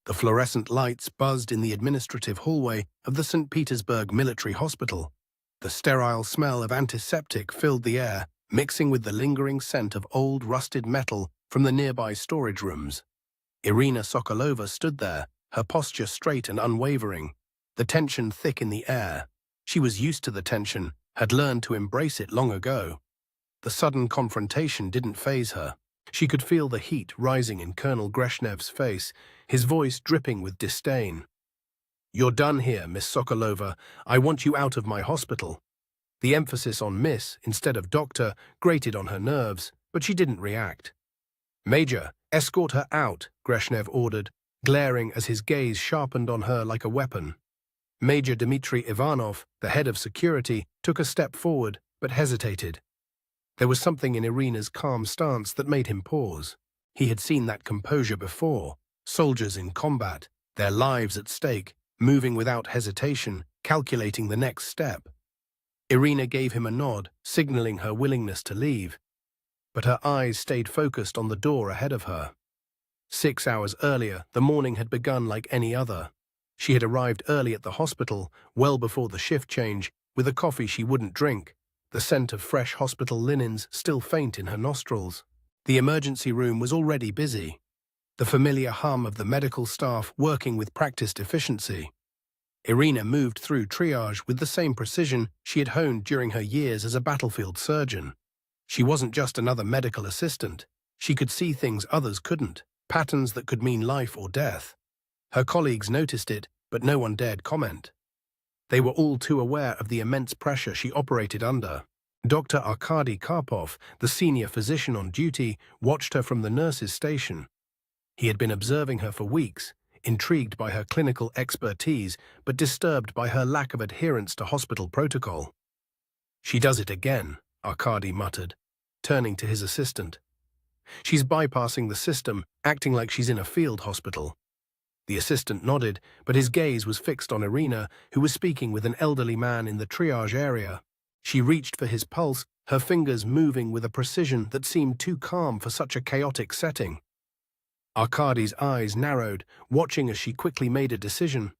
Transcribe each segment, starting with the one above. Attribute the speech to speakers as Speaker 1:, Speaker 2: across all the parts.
Speaker 1: The fluorescent lights buzzed in the administrative hallway of the St. Petersburg Military Hospital. The sterile smell of antiseptic filled the air, mixing with the lingering scent of old rusted metal from the nearby storage rooms. Irina Sokolova stood there, her posture straight and unwavering, the tension thick in the air. She was used to the tension, had learned to embrace it long ago. The sudden confrontation didn't faze her. She could feel the heat rising in Colonel Greshnev's face, his voice dripping with disdain. "You're done here, Miss Sokolova. I want you out of my hospital." The emphasis on Miss instead of Doctor grated on her nerves, but she didn't react. "Major, escort her out," Greshnev ordered, glaring as his gaze sharpened on her like a weapon. Major Dmitry Ivanov, the head of security, took a step forward, but hesitated. There was something in Irina's calm stance that made him pause. He had seen that composure before. Soldiers in combat, their lives at stake, moving without hesitation, calculating the next step. Irina gave him a nod, signaling her willingness to leave. But her eyes stayed focused on the door ahead of her. 6 hours earlier, the morning had begun like any other. She had arrived early at the hospital, well before the shift change, with a coffee she wouldn't drink, the scent of fresh hospital linens still faint in her nostrils. The emergency room was already busy, the familiar hum of the medical staff working with practiced efficiency. Irina moved through triage with the same precision she had honed during her years as a battlefield surgeon. She wasn't just another medical assistant. She could see things others couldn't, patterns that could mean life or death. Her colleagues noticed it, but no one dared comment. They were all too aware of the immense pressure she operated under. Dr. Arkady Karpov, the senior physician on duty, watched her from the nurse's station. He had been observing her for weeks, intrigued by her clinical expertise, but disturbed by her lack of adherence to hospital protocol. "She does it again," Arkady muttered, turning to his assistant. "She's bypassing the system, acting like she's in a field hospital." The assistant nodded, but his gaze was fixed on Irina, who was speaking with an elderly man in the triage area. She reached for his pulse, her fingers moving with a precision that seemed too calm for such a chaotic setting. Arkady's eyes narrowed, watching as she quickly made a decision.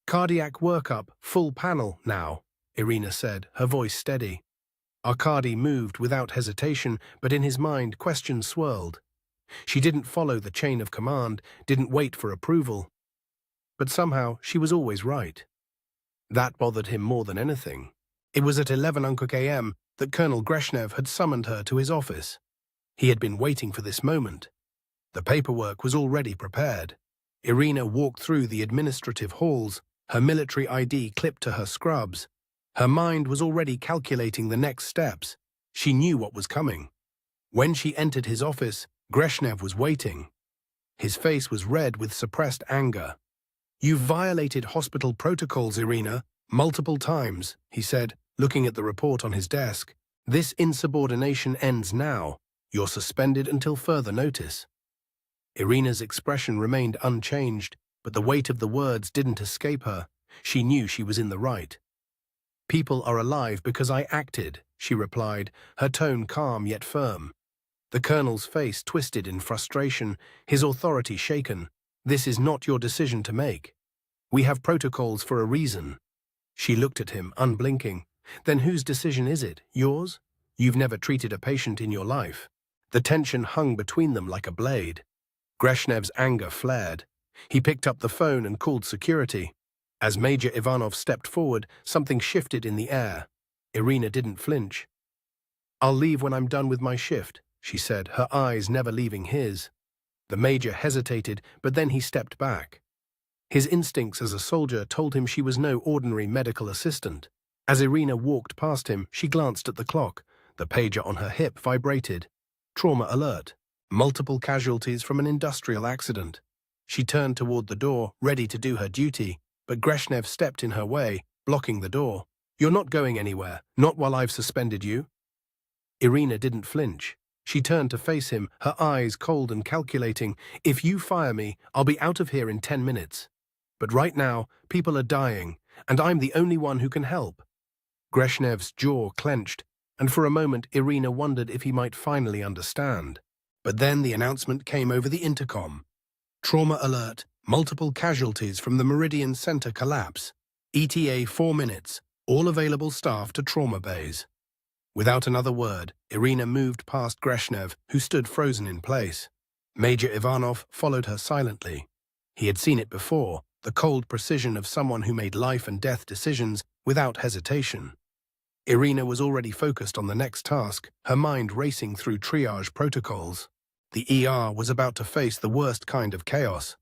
Speaker 1: "Cardiac workup, full panel now," Irina said, her voice steady. Arkady moved without hesitation, but in his mind questions swirled. She didn't follow the chain of command, didn't wait for approval. But somehow she was always right. That bothered him more than anything. It was at 11 a.m. that Colonel Greshnev had summoned her to his office. He had been waiting for this moment. The paperwork was already prepared. Irina walked through the administrative halls, her military ID clipped to her scrubs. Her mind was already calculating the next steps. She knew what was coming. When she entered his office, Greshnev was waiting. His face was red with suppressed anger. "You've violated hospital protocols, Irina, multiple times," he said, looking at the report on his desk. "This insubordination ends now. You're suspended until further notice." Irina's expression remained unchanged, but the weight of the words didn't escape her. She knew she was in the right. "People are alive because I acted," she replied, her tone calm yet firm. The colonel's face twisted in frustration, his authority shaken. "This is not your decision to make. We have protocols for a reason." She looked at him, unblinking. "Then whose decision is it? Yours? You've never treated a patient in your life." The tension hung between them like a blade. Greshnev's anger flared. He picked up the phone and called security. As Major Ivanov stepped forward, something shifted in the air. Irina didn't flinch. "I'll leave when I'm done with my shift," she said, her eyes never leaving his. The major hesitated, but then he stepped back. His instincts as a soldier told him she was no ordinary medical assistant. As Irina walked past him, she glanced at the clock. The pager on her hip vibrated. Trauma alert. Multiple casualties from an industrial accident. She turned toward the door, ready to do her duty, but Greshnev stepped in her way, blocking the door. "You're not going anywhere, not while I've suspended you." Irina didn't flinch. She turned to face him, her eyes cold and calculating. "If you fire me, I'll be out of here in 10 minutes. But right now, people are dying, and I'm the only one who can help." Greshnev's jaw clenched, and for a moment Irina wondered if he might finally understand. But then the announcement came over the intercom. "Trauma alert. multiple casualties from the Meridian Center collapse. ETA 4 minutes, all available staff to trauma bays. Without another word, Irina moved past Greshnev, who stood frozen in place. Major Ivanov followed her silently. He had seen it before, the cold precision of someone who made life and death decisions without hesitation. Irina was already focused on the next task, her mind racing through triage protocols. The ER was about to face the worst kind of chaos.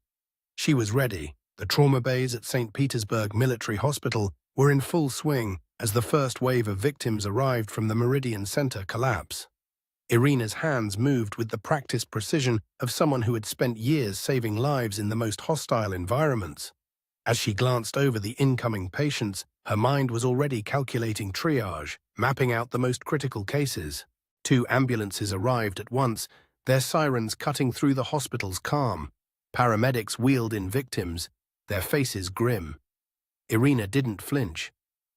Speaker 1: She was ready. The trauma bays at St. Petersburg Military Hospital were in full swing as the first wave of victims arrived from the Meridian Center collapse. Irina's hands moved with the practiced precision of someone who had spent years saving lives in the most hostile environments. As she glanced over the incoming patients, her mind was already calculating triage, mapping out the most critical cases. 2 ambulances arrived at once, their sirens cutting through the hospital's calm. Paramedics wheeled in victims, their faces grim. Irina didn't flinch.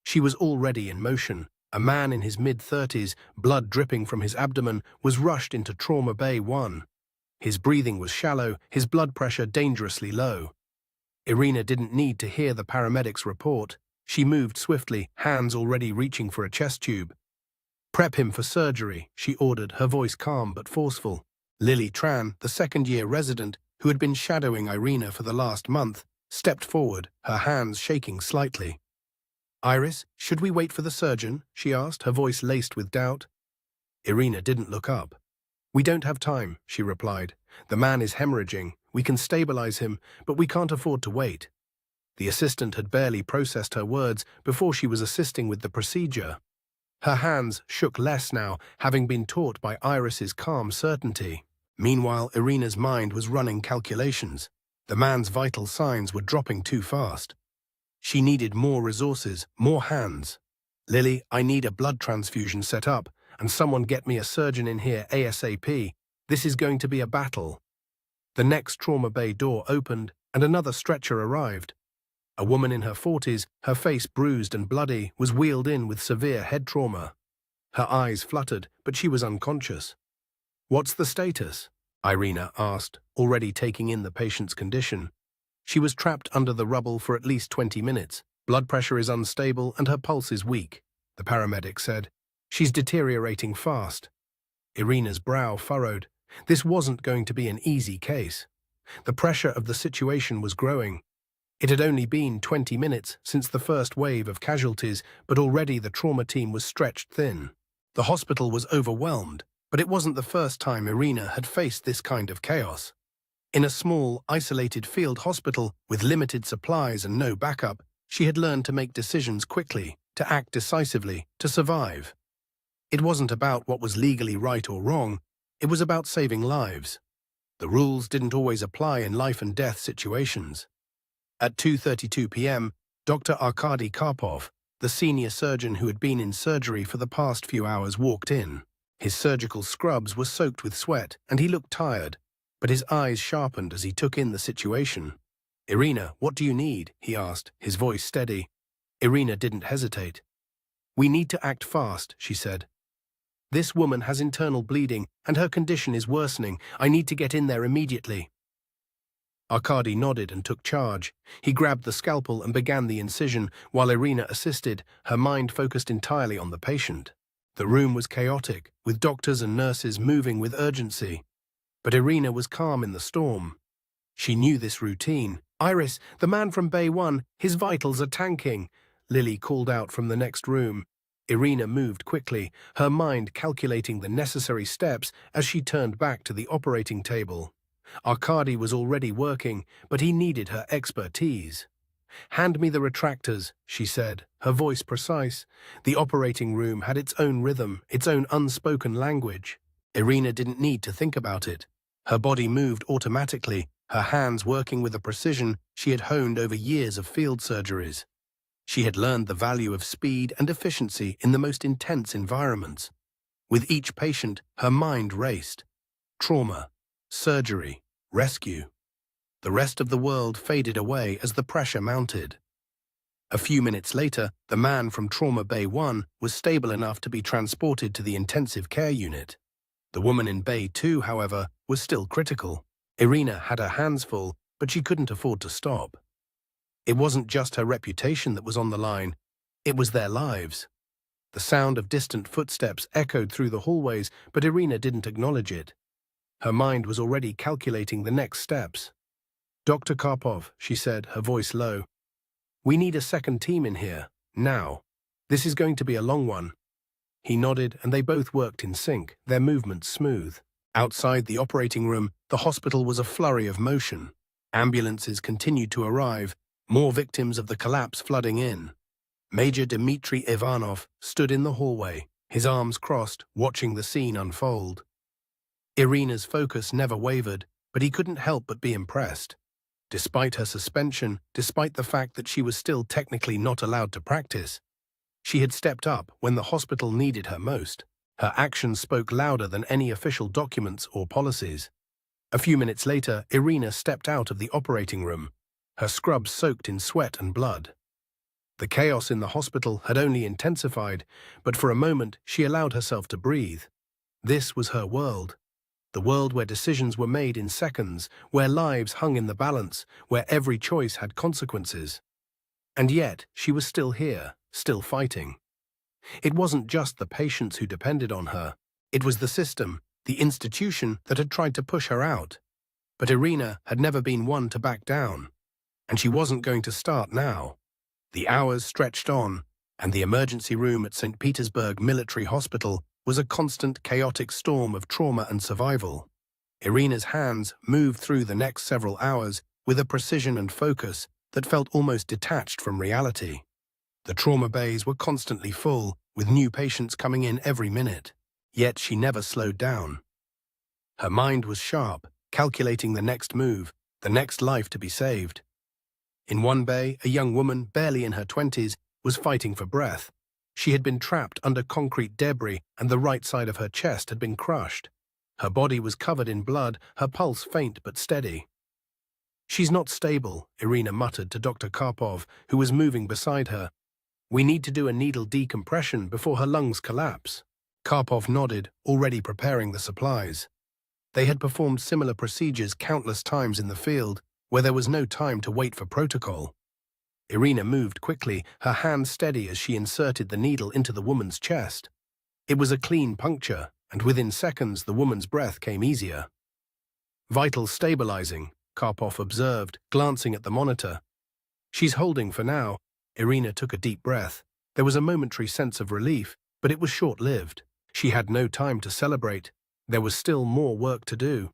Speaker 1: She was already in motion. A man in his mid-30s, blood dripping from his abdomen, was rushed into Trauma Bay 1. His breathing was shallow, his blood pressure dangerously low. Irina didn't need to hear the paramedic's report. She moved swiftly, hands already reaching for a chest tube. "Prep him for surgery," she ordered, her voice calm but forceful. Lily Tran, the second-year resident who had been shadowing Irina for the last month, stepped forward, her hands shaking slightly. "Iris, should we wait for the surgeon?" she asked, her voice laced with doubt. Irina didn't look up. "We don't have time," she replied. "The man is hemorrhaging. We can stabilize him, but we can't afford to wait." The assistant had barely processed her words before she was assisting with the procedure. Her hands shook less now, having been taught by Iris's calm certainty. Meanwhile, Irina's mind was running calculations. The man's vital signs were dropping too fast. She needed more resources, more hands. "Lily, I need a blood transfusion set up, and someone get me a surgeon in here ASAP. This is going to be a battle." The next trauma bay door opened, and another stretcher arrived. A woman in her 40s, her face bruised and bloody, was wheeled in with severe head trauma. Her eyes fluttered, but she was unconscious. "What's the status?" Irina asked, already taking in the patient's condition. She was trapped under the rubble for at least 20 minutes. Blood pressure is unstable and her pulse is weak, the paramedic said. "She's deteriorating fast." Irina's brow furrowed. This wasn't going to be an easy case. The pressure of the situation was growing. It had only been 20 minutes since the first wave of casualties, but already the trauma team was stretched thin. The hospital was overwhelmed, but it wasn't the first time Irina had faced this kind of chaos. In a small, isolated field hospital with limited supplies and no backup, she had learned to make decisions quickly, to act decisively, to survive. It wasn't about what was legally right or wrong, it was about saving lives. The rules didn't always apply in life-and-death situations. At 2:32 p.m., Dr. Arkady Karpov, the senior surgeon who had been in surgery for the past few hours, walked in. His surgical scrubs were soaked with sweat, and he looked tired, but his eyes sharpened as he took in the situation. "Irina, what do you need?" he asked, his voice steady. Irina didn't hesitate. "We need to act fast," she said. "This woman has internal bleeding, and her condition is worsening. I need to get in there immediately." Arkady nodded and took charge. He grabbed the scalpel and began the incision, while Irina assisted, her mind focused entirely on the patient. The room was chaotic, with doctors and nurses moving with urgency. But Irina was calm in the storm. She knew this routine. "Iris, the man from Bay 1, his vitals are tanking," Lily called out from the next room. Irina moved quickly, her mind calculating the necessary steps as she turned back to the operating table. Arkady was already working, but he needed her expertise. "Hand me the retractors," she said, her voice precise. The operating room had its own rhythm, its own unspoken language. Irina didn't need to think about it. Her body moved automatically, her hands working with a precision she had honed over years of field surgeries. She had learned the value of speed and efficiency in the most intense environments. With each patient, her mind raced. Trauma, surgery, rescue. The rest of the world faded away as the pressure mounted. A few minutes later, the man from Trauma Bay 1 was stable enough to be transported to the intensive care unit. The woman in Bay 2, however, was still critical. Irina had her hands full, but she couldn't afford to stop. It wasn't just her reputation that was on the line, it was their lives. The sound of distant footsteps echoed through the hallways, but Irina didn't acknowledge it. Her mind was already calculating the next steps. "Dr. Karpov," she said, her voice low. "We need a second team in here, now. This is going to be a long one." He nodded, and they both worked in sync, their movements smooth. Outside the operating room, the hospital was a flurry of motion. Ambulances continued to arrive, more victims of the collapse flooding in. Major Dmitry Ivanov stood in the hallway, his arms crossed, watching the scene unfold. Irina's focus never wavered, but he couldn't help but be impressed. Despite her suspension, despite the fact that she was still technically not allowed to practice, she had stepped up when the hospital needed her most. Her actions spoke louder than any official documents or policies. A few minutes later, Irina stepped out of the operating room, her scrubs soaked in sweat and blood. The chaos in the hospital had only intensified, but for a moment she allowed herself to breathe. This was her world. The world where decisions were made in seconds, where lives hung in the balance, where every choice had consequences. And yet, she was still here, still fighting. It wasn't just the patients who depended on her. It was the system, the institution that had tried to push her out. But Irina had never been one to back down. And she wasn't going to start now. The hours stretched on, and the emergency room at St. Petersburg Military Hospital was a constant chaotic storm of trauma and survival. Irina's hands moved through the next several hours with a precision and focus that felt almost detached from reality. The trauma bays were constantly full, with new patients coming in every minute. Yet she never slowed down. Her mind was sharp, calculating the next move, the next life to be saved. In one bay, a young woman, barely in her 20s, was fighting for breath. She had been trapped under concrete debris, and the right side of her chest had been crushed. Her body was covered in blood, her pulse faint but steady. "She's not stable," Irina muttered to Dr. Karpov, who was moving beside her. "We need to do a needle decompression before her lungs collapse." Karpov nodded, already preparing the supplies. They had performed similar procedures countless times in the field, where there was no time to wait for protocol. Irina moved quickly, her hand steady as she inserted the needle into the woman's chest. It was a clean puncture, and within seconds the woman's breath came easier. "Vitals stabilizing," Karpov observed, glancing at the monitor. "She's holding for now." Irina took a deep breath. There was a momentary sense of relief, but it was short-lived. She had no time to celebrate. There was still more work to do.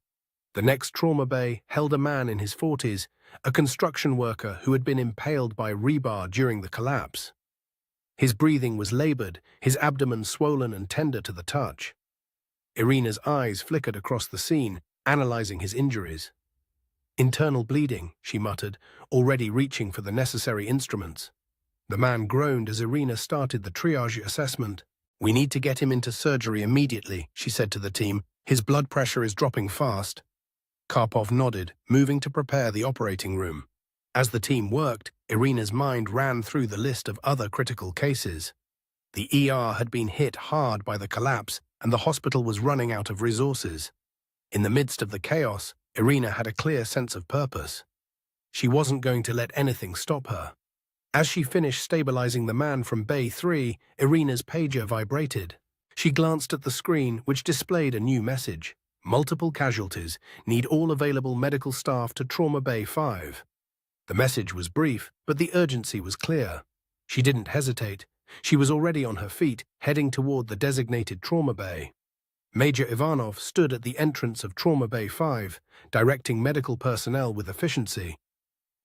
Speaker 1: The next trauma bay held a man in his 40s, a construction worker who had been impaled by rebar during the collapse. His breathing was labored, his abdomen swollen and tender to the touch. Irina's eyes flickered across the scene, analyzing his injuries. "Internal bleeding," she muttered, already reaching for the necessary instruments. The man groaned as Irina started the triage assessment. "We need to get him into surgery immediately," she said to the team. "His blood pressure is dropping fast." Karpov nodded, moving to prepare the operating room. As the team worked, Irina's mind ran through the list of other critical cases. The ER had been hit hard by the collapse, and the hospital was running out of resources. In the midst of the chaos, Irina had a clear sense of purpose. She wasn't going to let anything stop her. As she finished stabilizing the man from Bay 3, Irina's pager vibrated. She glanced at the screen, which displayed a new message. "Multiple casualties. Need all available medical staff to Trauma Bay 5. The message was brief, but the urgency was clear. She didn't hesitate. She was already on her feet, heading toward the designated Trauma Bay. Major Ivanov stood at the entrance of Trauma Bay 5, directing medical personnel with efficiency.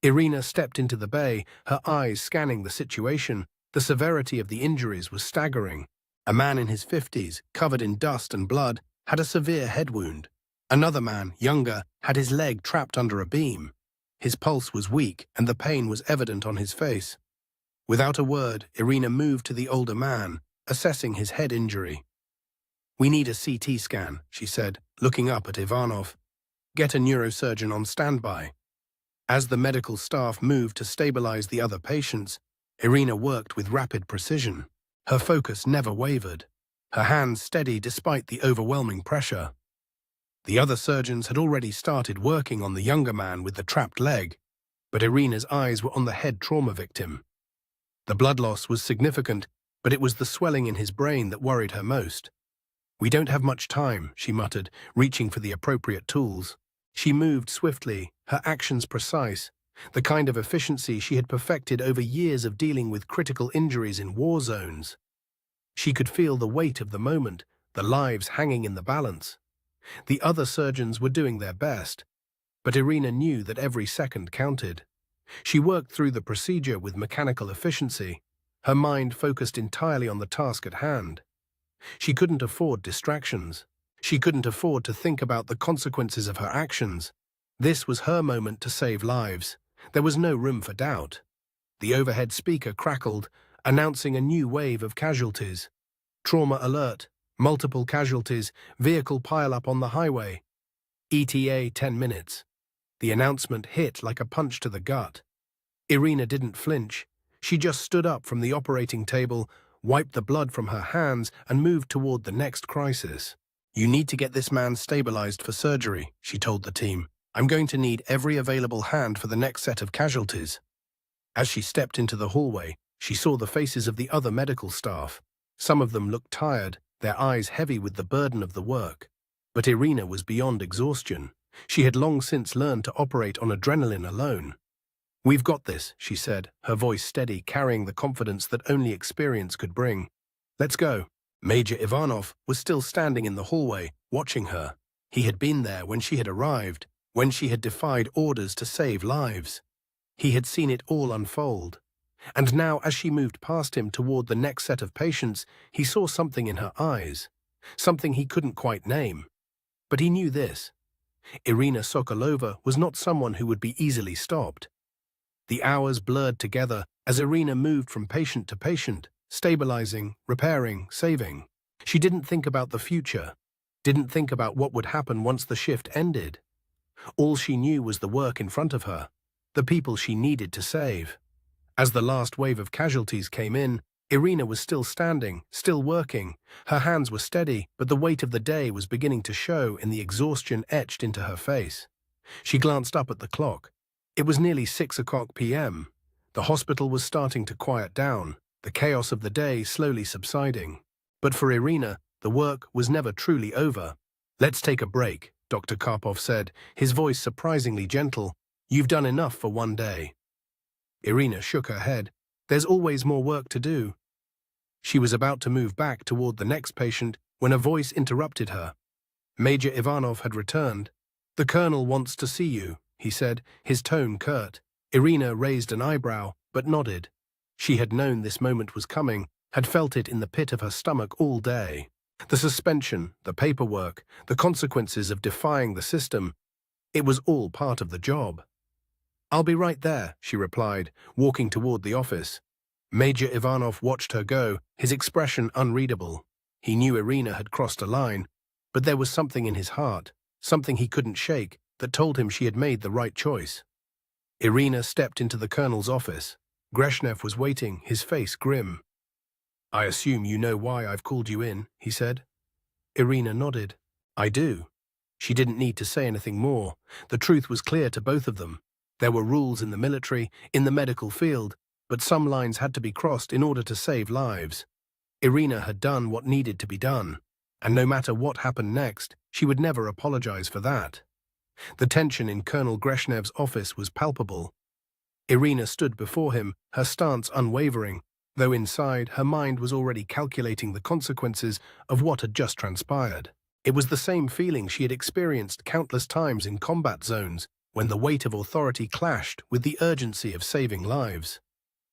Speaker 1: Irina stepped into the bay, her eyes scanning the situation. The severity of the injuries was staggering. A man in his 50s, covered in dust and blood, had a severe head wound. Another man, younger, had his leg trapped under a beam. His pulse was weak, and the pain was evident on his face. Without a word, Irina moved to the older man, assessing his head injury. "We need a CT scan," she said, looking up at Ivanov. "Get a neurosurgeon on standby." As the medical staff moved to stabilize the other patients, Irina worked with rapid precision. Her focus never wavered, her hands steady despite the overwhelming pressure. The other surgeons had already started working on the younger man with the trapped leg, but Irina's eyes were on the head trauma victim. The blood loss was significant, but it was the swelling in his brain that worried her most. "We don't have much time," she muttered, reaching for the appropriate tools. She moved swiftly, her actions precise, the kind of efficiency she had perfected over years of dealing with critical injuries in war zones. She could feel the weight of the moment, the lives hanging in the balance. The other surgeons were doing their best, but Irina knew that every second counted. She worked through the procedure with mechanical efficiency, her mind focused entirely on the task at hand. She couldn't afford distractions. She couldn't afford to think about the consequences of her actions. This was her moment to save lives. There was no room for doubt. The overhead speaker crackled, announcing a new wave of casualties. Trauma alert, multiple casualties, vehicle pile-up on the highway. ETA 10 minutes. The announcement hit like a punch to the gut. Irina didn't flinch. She just stood up from the operating table, wiped the blood from her hands, and moved toward the next crisis. "You need to get this man stabilized for surgery," she told the team. "I'm going to need every available hand for the next set of casualties." As she stepped into the hallway, she saw the faces of the other medical staff. Some of them looked tired, their eyes heavy with the burden of the work. But Irina was beyond exhaustion. She had long since learned to operate on adrenaline alone. "We've got this," she said, her voice steady, carrying the confidence that only experience could bring. "Let's go." Major Ivanov was still standing in the hallway, watching her. He had been there when she had arrived, when she had defied orders to save lives. He had seen it all unfold. And now, as she moved past him toward the next set of patients, he saw something in her eyes, something he couldn't quite name. But he knew this. Irina Sokolova was not someone who would be easily stopped. The hours blurred together as Irina moved from patient to patient, stabilizing, repairing, saving. She didn't think about the future, didn't think about what would happen once the shift ended. All she knew was the work in front of her, the people she needed to save. As the last wave of casualties came in, Irina was still standing, still working. Her hands were steady, but the weight of the day was beginning to show in the exhaustion etched into her face. She glanced up at the clock. It was nearly 6 p.m. The hospital was starting to quiet down, the chaos of the day slowly subsiding. But for Irina, the work was never truly over. "Let's take a break," Dr. Karpov said, his voice surprisingly gentle. "You've done enough for one day." Irina shook her head. "There's always more work to do." She was about to move back toward the next patient when a voice interrupted her. Major Ivanov had returned. "The colonel wants to see you," he said, his tone curt. Irina raised an eyebrow, but nodded. She had known this moment was coming, had felt it in the pit of her stomach all day. The suspension, the paperwork, the consequences of defying the system, it was all part of the job. "I'll be right there," she replied, walking toward the office. Major Ivanov watched her go, his expression unreadable. He knew Irina had crossed a line, but there was something in his heart, something he couldn't shake, that told him she had made the right choice. Irina stepped into the colonel's office. Greshnev was waiting, his face grim. "I assume you know why I've called you in," he said. Irina nodded. "I do." She didn't need to say anything more. The truth was clear to both of them. There were rules in the military, in the medical field, but some lines had to be crossed in order to save lives. Irina had done what needed to be done, and no matter what happened next, she would never apologize for that. The tension in Colonel Greshnev's office was palpable. Irina stood before him, her stance unwavering, though inside her mind was already calculating the consequences of what had just transpired. It was the same feeling she had experienced countless times in combat zones, when the weight of authority clashed with the urgency of saving lives.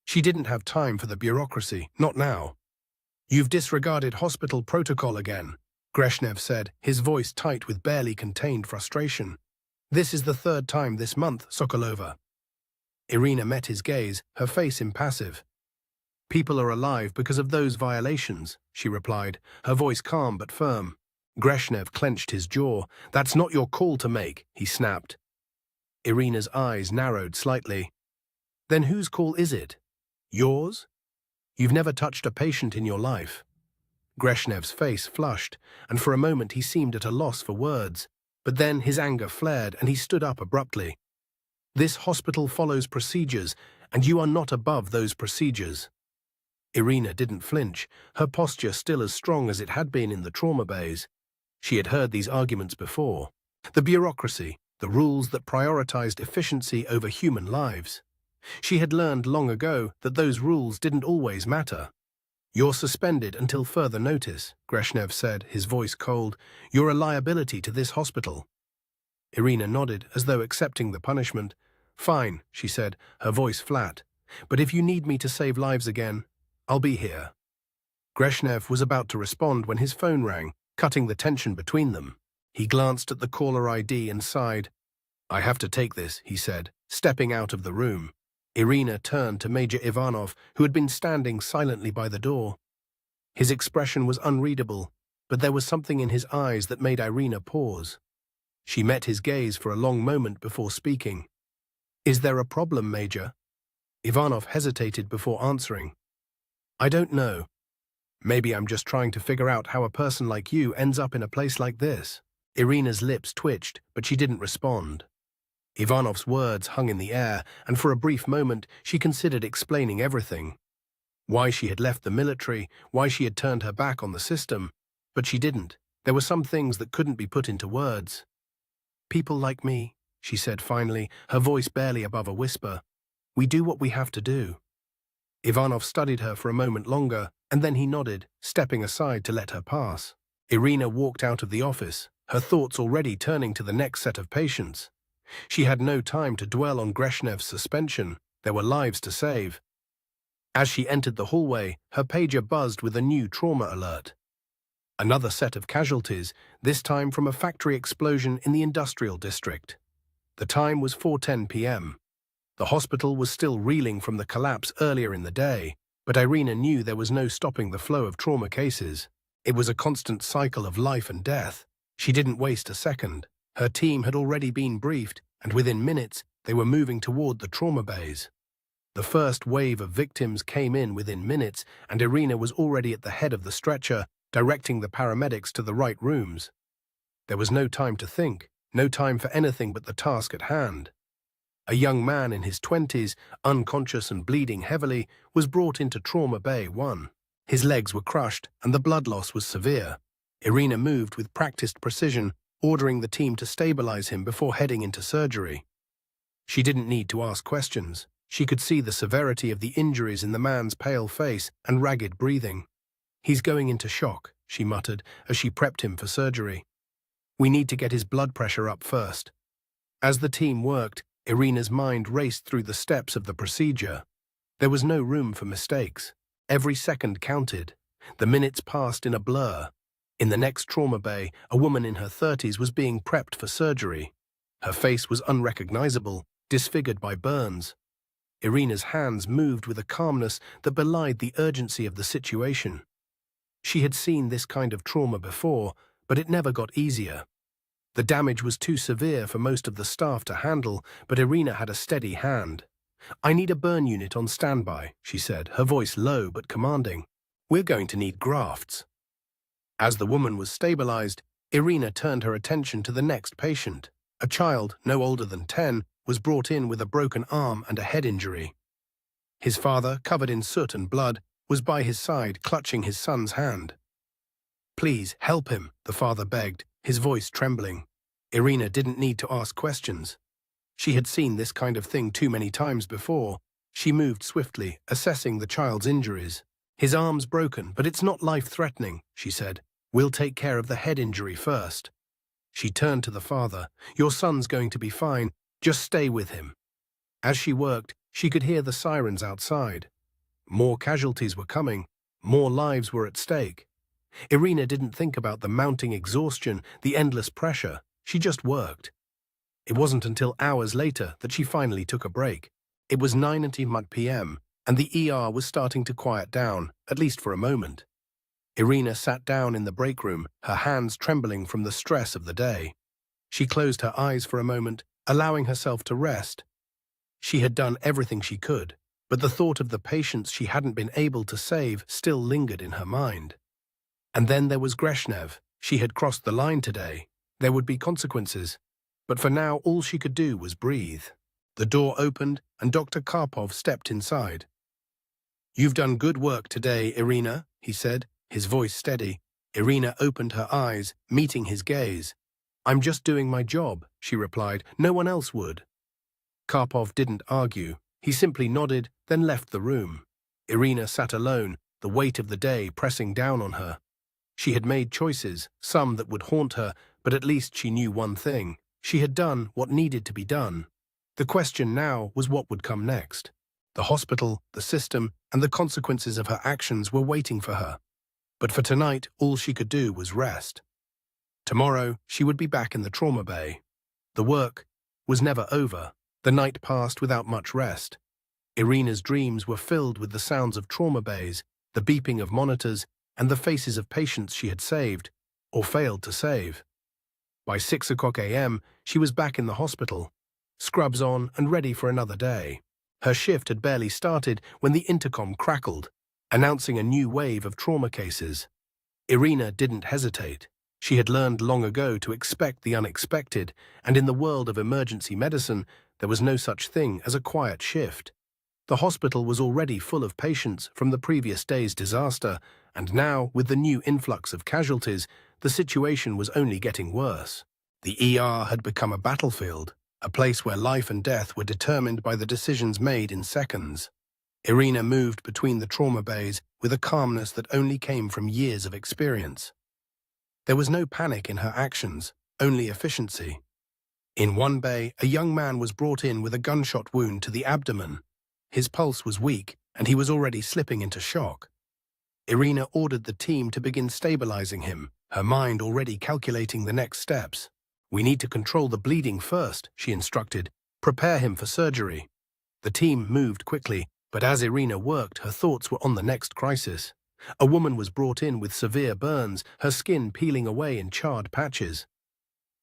Speaker 1: She didn't have time for the bureaucracy, not now. "You've disregarded hospital protocol again," Greshnev said, his voice tight with barely contained frustration. "This is the third time this month, Sokolova." Irina met his gaze, her face impassive. "People are alive because of those violations," she replied, her voice calm but firm. Greshnev clenched his jaw. "That's not your call to make," he snapped. Irina's eyes narrowed slightly. "Then whose call is it? Yours? You've never touched a patient in your life." Greshnev's face flushed, and for a moment he seemed at a loss for words. But then his anger flared and he stood up abruptly. "This hospital follows procedures, and you are not above those procedures." Irina didn't flinch, her posture still as strong as it had been in the trauma bays. She had heard these arguments before. The bureaucracy, the rules that prioritized efficiency over human lives. She had learned long ago that those rules didn't always matter. "You're suspended until further notice," Greshnev said, his voice cold. "You're a liability to this hospital." Irina nodded, as though accepting the punishment. "Fine," she said, her voice flat. "But if you need me to save lives again, I'll be here." Greshnev was about to respond when his phone rang, cutting the tension between them. He glanced at the caller ID and sighed. "I have to take this," he said, stepping out of the room. Irina turned to Major Ivanov, who had been standing silently by the door. His expression was unreadable, but there was something in his eyes that made Irina pause. She met his gaze for a long moment before speaking. "Is there a problem, Major?" Ivanov hesitated before answering. "I don't know. Maybe I'm just trying to figure out how a person like you ends up in a place like this." Irina's lips twitched, but she didn't respond. Ivanov's words hung in the air, and for a brief moment she considered explaining everything. Why she had left the military, why she had turned her back on the system. But she didn't. There were some things that couldn't be put into words. "People like me," she said finally, her voice barely above a whisper. "We do what we have to do." Ivanov studied her for a moment longer, and then he nodded, stepping aside to let her pass. Irina walked out of the office, her thoughts already turning to the next set of patients. She had no time to dwell on Greshnev's suspension. There were lives to save. As she entered the hallway, her pager buzzed with a new trauma alert. Another set of casualties, this time from a factory explosion in the industrial district. The time was 4:10 p.m. The hospital was still reeling from the collapse earlier in the day, but Irina knew there was no stopping the flow of trauma cases. It was a constant cycle of life and death. She didn't waste a second. Her team had already been briefed, and within minutes, they were moving toward the trauma bays. The first wave of victims came in within minutes, and Irina was already at the head of the stretcher, directing the paramedics to the right rooms. There was no time to think, no time for anything but the task at hand. A young man in his 20s, unconscious and bleeding heavily, was brought into Trauma Bay 1. His legs were crushed, and the blood loss was severe. Irina moved with practiced precision, ordering the team to stabilize him before heading into surgery. She didn't need to ask questions. She could see the severity of the injuries in the man's pale face and ragged breathing. "He's going into shock," she muttered as she prepped him for surgery. "We need to get his blood pressure up first." As the team worked, Irina's mind raced through the steps of the procedure. There was no room for mistakes. Every second counted. The minutes passed in a blur. In the next trauma bay, a woman in her 30s was being prepped for surgery. Her face was unrecognizable, disfigured by burns. Irina's hands moved with a calmness that belied the urgency of the situation. She had seen this kind of trauma before, but it never got easier. The damage was too severe for most of the staff to handle, but Irina had a steady hand. "I need a burn unit on standby," she said, her voice low but commanding. "We're going to need grafts." As the woman was stabilized, Irina turned her attention to the next patient. A child, no older than 10, was brought in with a broken arm and a head injury. His father, covered in soot and blood, was by his side, clutching his son's hand. "Please, help him," the father begged, his voice trembling. Irina didn't need to ask questions. She had seen this kind of thing too many times before. She moved swiftly, assessing the child's injuries. "His arm's broken, but it's not life-threatening," she said. "We'll take care of the head injury first." She turned to the father. "Your son's going to be fine. Just stay with him." As she worked, she could hear the sirens outside. More casualties were coming. More lives were at stake. Irina didn't think about the mounting exhaustion, the endless pressure. She just worked. It wasn't until hours later that she finally took a break. It was 9:00 p.m., and the ER was starting to quiet down, at least for a moment. Irina sat down in the break room, her hands trembling from the stress of the day. She closed her eyes for a moment, allowing herself to rest. She had done everything she could, but the thought of the patients she hadn't been able to save still lingered in her mind. And then there was Greshnev. She had crossed the line today. There would be consequences, but for now all she could do was breathe. The door opened and Dr. Karpov stepped inside. "You've done good work today, Irina," he said, his voice steady. Irina opened her eyes, meeting his gaze. "I'm just doing my job," she replied. "No one else would." Karpov didn't argue. He simply nodded, then left the room. Irina sat alone, the weight of the day pressing down on her. She had made choices, some that would haunt her, but at least she knew one thing. She had done what needed to be done. The question now was what would come next. The hospital, the system, and the consequences of her actions were waiting for her. But for tonight, all she could do was rest. Tomorrow, she would be back in the trauma bay. The work was never over. The night passed without much rest. Irina's dreams were filled with the sounds of trauma bays, the beeping of monitors, and the faces of patients she had saved, or failed to save. By 6 o'clock a.m., she was back in the hospital, scrubs on and ready for another day. Her shift had barely started when the intercom crackled, announcing a new wave of trauma cases. Irina didn't hesitate. She had learned long ago to expect the unexpected, and in the world of emergency medicine, there was no such thing as a quiet shift. The hospital was already full of patients from the previous day's disaster, and now, with the new influx of casualties, the situation was only getting worse. The ER had become a battlefield, a place where life and death were determined by the decisions made in seconds. Irina moved between the trauma bays with a calmness that only came from years of experience. There was no panic in her actions, only efficiency. In one bay, a young man was brought in with a gunshot wound to the abdomen. His pulse was weak, and he was already slipping into shock. Irina ordered the team to begin stabilizing him, her mind already calculating the next steps. "We need to control the bleeding first," she instructed. "Prepare him for surgery." The team moved quickly, but as Irina worked, her thoughts were on the next crisis. A woman was brought in with severe burns, her skin peeling away in charred patches.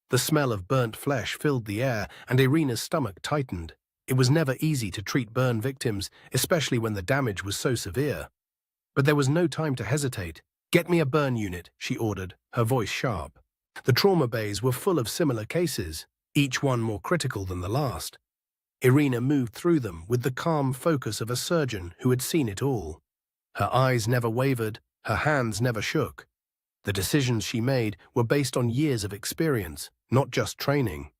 Speaker 1: The smell of burnt flesh filled the air, and Irina's stomach tightened. It was never easy to treat burn victims, especially when the damage was so severe. But there was no time to hesitate. "Get me a burn unit," she ordered, her voice sharp. The trauma bays were full of similar cases, each one more critical than the last. Irina moved through them with the calm focus of a surgeon who had seen it all. Her eyes never wavered, her hands never shook. The decisions she made were based on years of experience, not just training.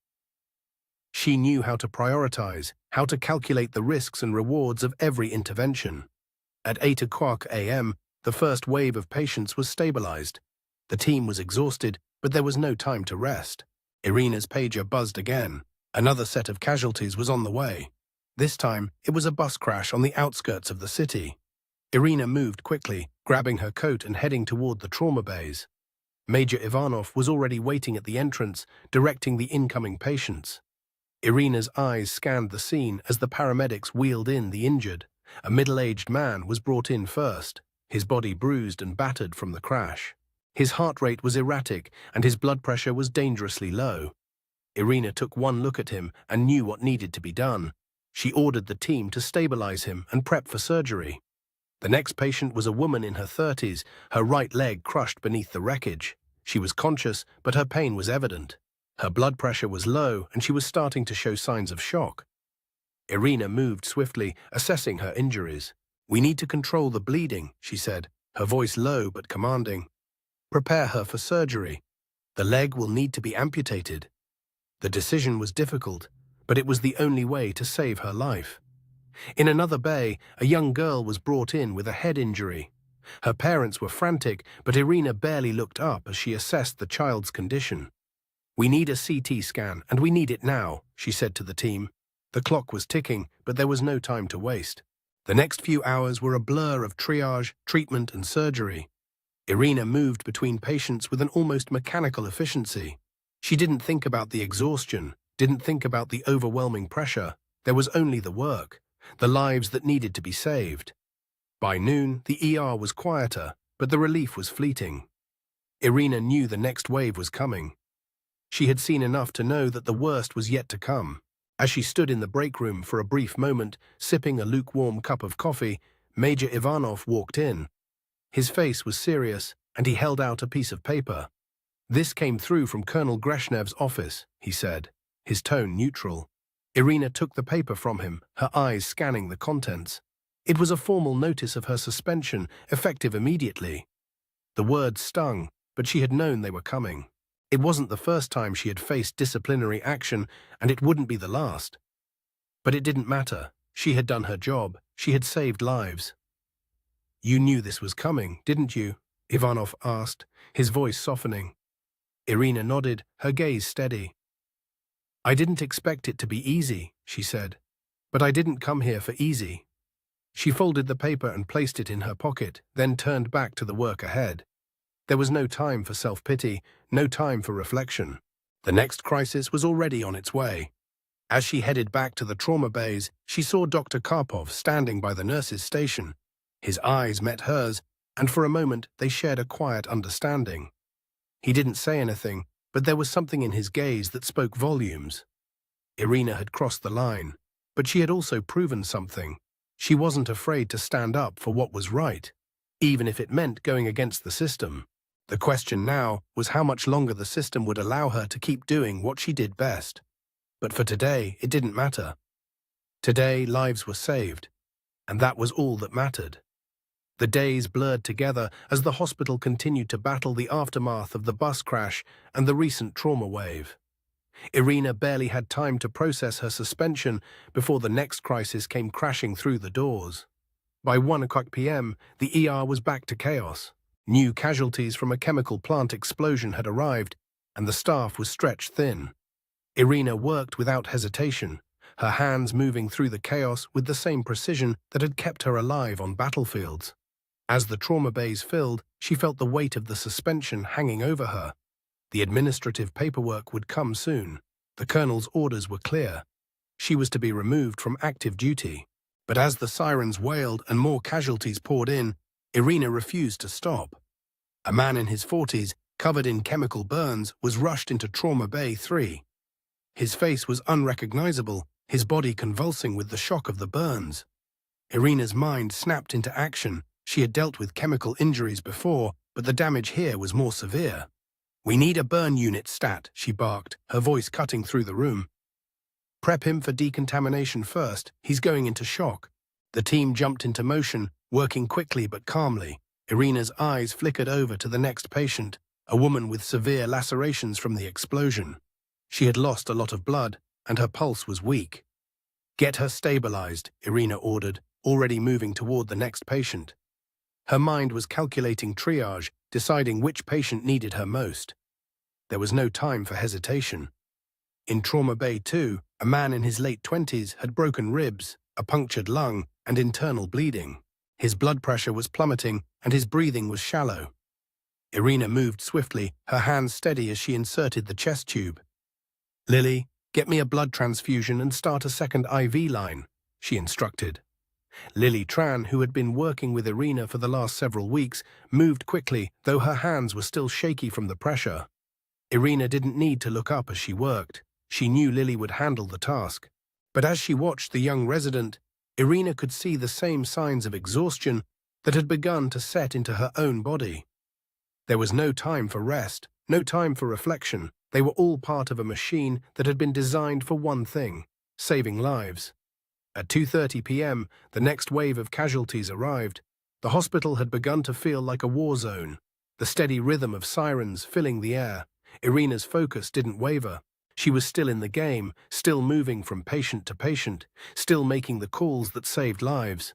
Speaker 1: She knew how to prioritize, how to calculate the risks and rewards of every intervention. At 8 o'clock a.m., the first wave of patients was stabilized. The team was exhausted, but there was no time to rest. Irina's pager buzzed again. Another set of casualties was on the way. This time, it was a bus crash on the outskirts of the city. Irina moved quickly, grabbing her coat and heading toward the trauma bays. Major Ivanov was already waiting at the entrance, directing the incoming patients. Irina's eyes scanned the scene as the paramedics wheeled in the injured. A middle-aged man was brought in first, his body bruised and battered from the crash. His heart rate was erratic, and his blood pressure was dangerously low. Irina took one look at him and knew what needed to be done. She ordered the team to stabilize him and prep for surgery. The next patient was a woman in her 30s, her right leg crushed beneath the wreckage. She was conscious, but her pain was evident. Her blood pressure was low, and she was starting to show signs of shock. Irina moved swiftly, assessing her injuries. "We need to control the bleeding," she said, her voice low but commanding. "Prepare her for surgery. The leg will need to be amputated." The decision was difficult, but it was the only way to save her life. In another bay, a young girl was brought in with a head injury. Her parents were frantic, but Irina barely looked up as she assessed the child's condition. "We need a CT scan, and we need it now," she said to the team. The clock was ticking, but there was no time to waste. The next few hours were a blur of triage, treatment, and surgery. Irina moved between patients with an almost mechanical efficiency. She didn't think about the exhaustion, didn't think about the overwhelming pressure. There was only the work, the lives that needed to be saved. By noon, the ER was quieter, but the relief was fleeting. Irina knew the next wave was coming. She had seen enough to know that the worst was yet to come. As she stood in the break room for a brief moment, sipping a lukewarm cup of coffee, Major Ivanov walked in. His face was serious, and he held out a piece of paper. "This came through from Colonel Greshnev's office," he said, his tone neutral. Irina took the paper from him, her eyes scanning the contents. It was a formal notice of her suspension, effective immediately. The words stung, but she had known they were coming. It wasn't the first time she had faced disciplinary action, and it wouldn't be the last. But it didn't matter. She had done her job. She had saved lives. "You knew this was coming, didn't you?" Ivanov asked, his voice softening. Irina nodded, her gaze steady. "I didn't expect it to be easy," she said. "But I didn't come here for easy." She folded the paper and placed it in her pocket, then turned back to the work ahead. There was no time for self-pity, no time for reflection. The next crisis was already on its way. As she headed back to the trauma bays, she saw Dr. Karpov standing by the nurse's station. His eyes met hers, and for a moment they shared a quiet understanding. He didn't say anything, but there was something in his gaze that spoke volumes. Irina had crossed the line, but she had also proven something. She wasn't afraid to stand up for what was right, even if it meant going against the system. The question now was how much longer the system would allow her to keep doing what she did best. But for today, it didn't matter. Today, lives were saved, and that was all that mattered. The days blurred together as the hospital continued to battle the aftermath of the bus crash and the recent trauma wave. Irina barely had time to process her suspension before the next crisis came crashing through the doors. By 1 p.m, the ER was back to chaos. New casualties from a chemical plant explosion had arrived, and the staff was stretched thin. Irina worked without hesitation, her hands moving through the chaos with the same precision that had kept her alive on battlefields. As the trauma bays filled, she felt the weight of the suspension hanging over her. The administrative paperwork would come soon. The colonel's orders were clear. She was to be removed from active duty. But as the sirens wailed and more casualties poured in, Irina refused to stop. A man in his 40s, covered in chemical burns, was rushed into Trauma Bay 3. His face was unrecognizable, his body convulsing with the shock of the burns. Irina's mind snapped into action. She had dealt with chemical injuries before, but the damage here was more severe. "We need a burn unit stat," she barked, her voice cutting through the room. "Prep him for decontamination first. He's going into shock." The team jumped into motion, working quickly but calmly. Irina's eyes flickered over to the next patient, a woman with severe lacerations from the explosion. She had lost a lot of blood, and her pulse was weak. "Get her stabilized," Irina ordered, already moving toward the next patient. Her mind was calculating triage, deciding which patient needed her most. There was no time for hesitation. In Trauma Bay 2, a man in his late 20s had broken ribs, a punctured lung, and internal bleeding. His blood pressure was plummeting, and his breathing was shallow. Irina moved swiftly, her hands steady as she inserted the chest tube. "Lily, get me a blood transfusion and start a second IV line," she instructed. Lily Tran, who had been working with Irina for the last several weeks, moved quickly, though her hands were still shaky from the pressure. Irina didn't need to look up as she worked. She knew Lily would handle the task. But as she watched the young resident, Irina could see the same signs of exhaustion that had begun to set into her own body. There was no time for rest, no time for reflection. They were all part of a machine that had been designed for one thing: saving lives. At 2:30 p.m., the next wave of casualties arrived. The hospital had begun to feel like a war zone, the steady rhythm of sirens filling the air. Irina's focus didn't waver. She was still in the game, still moving from patient to patient, still making the calls that saved lives.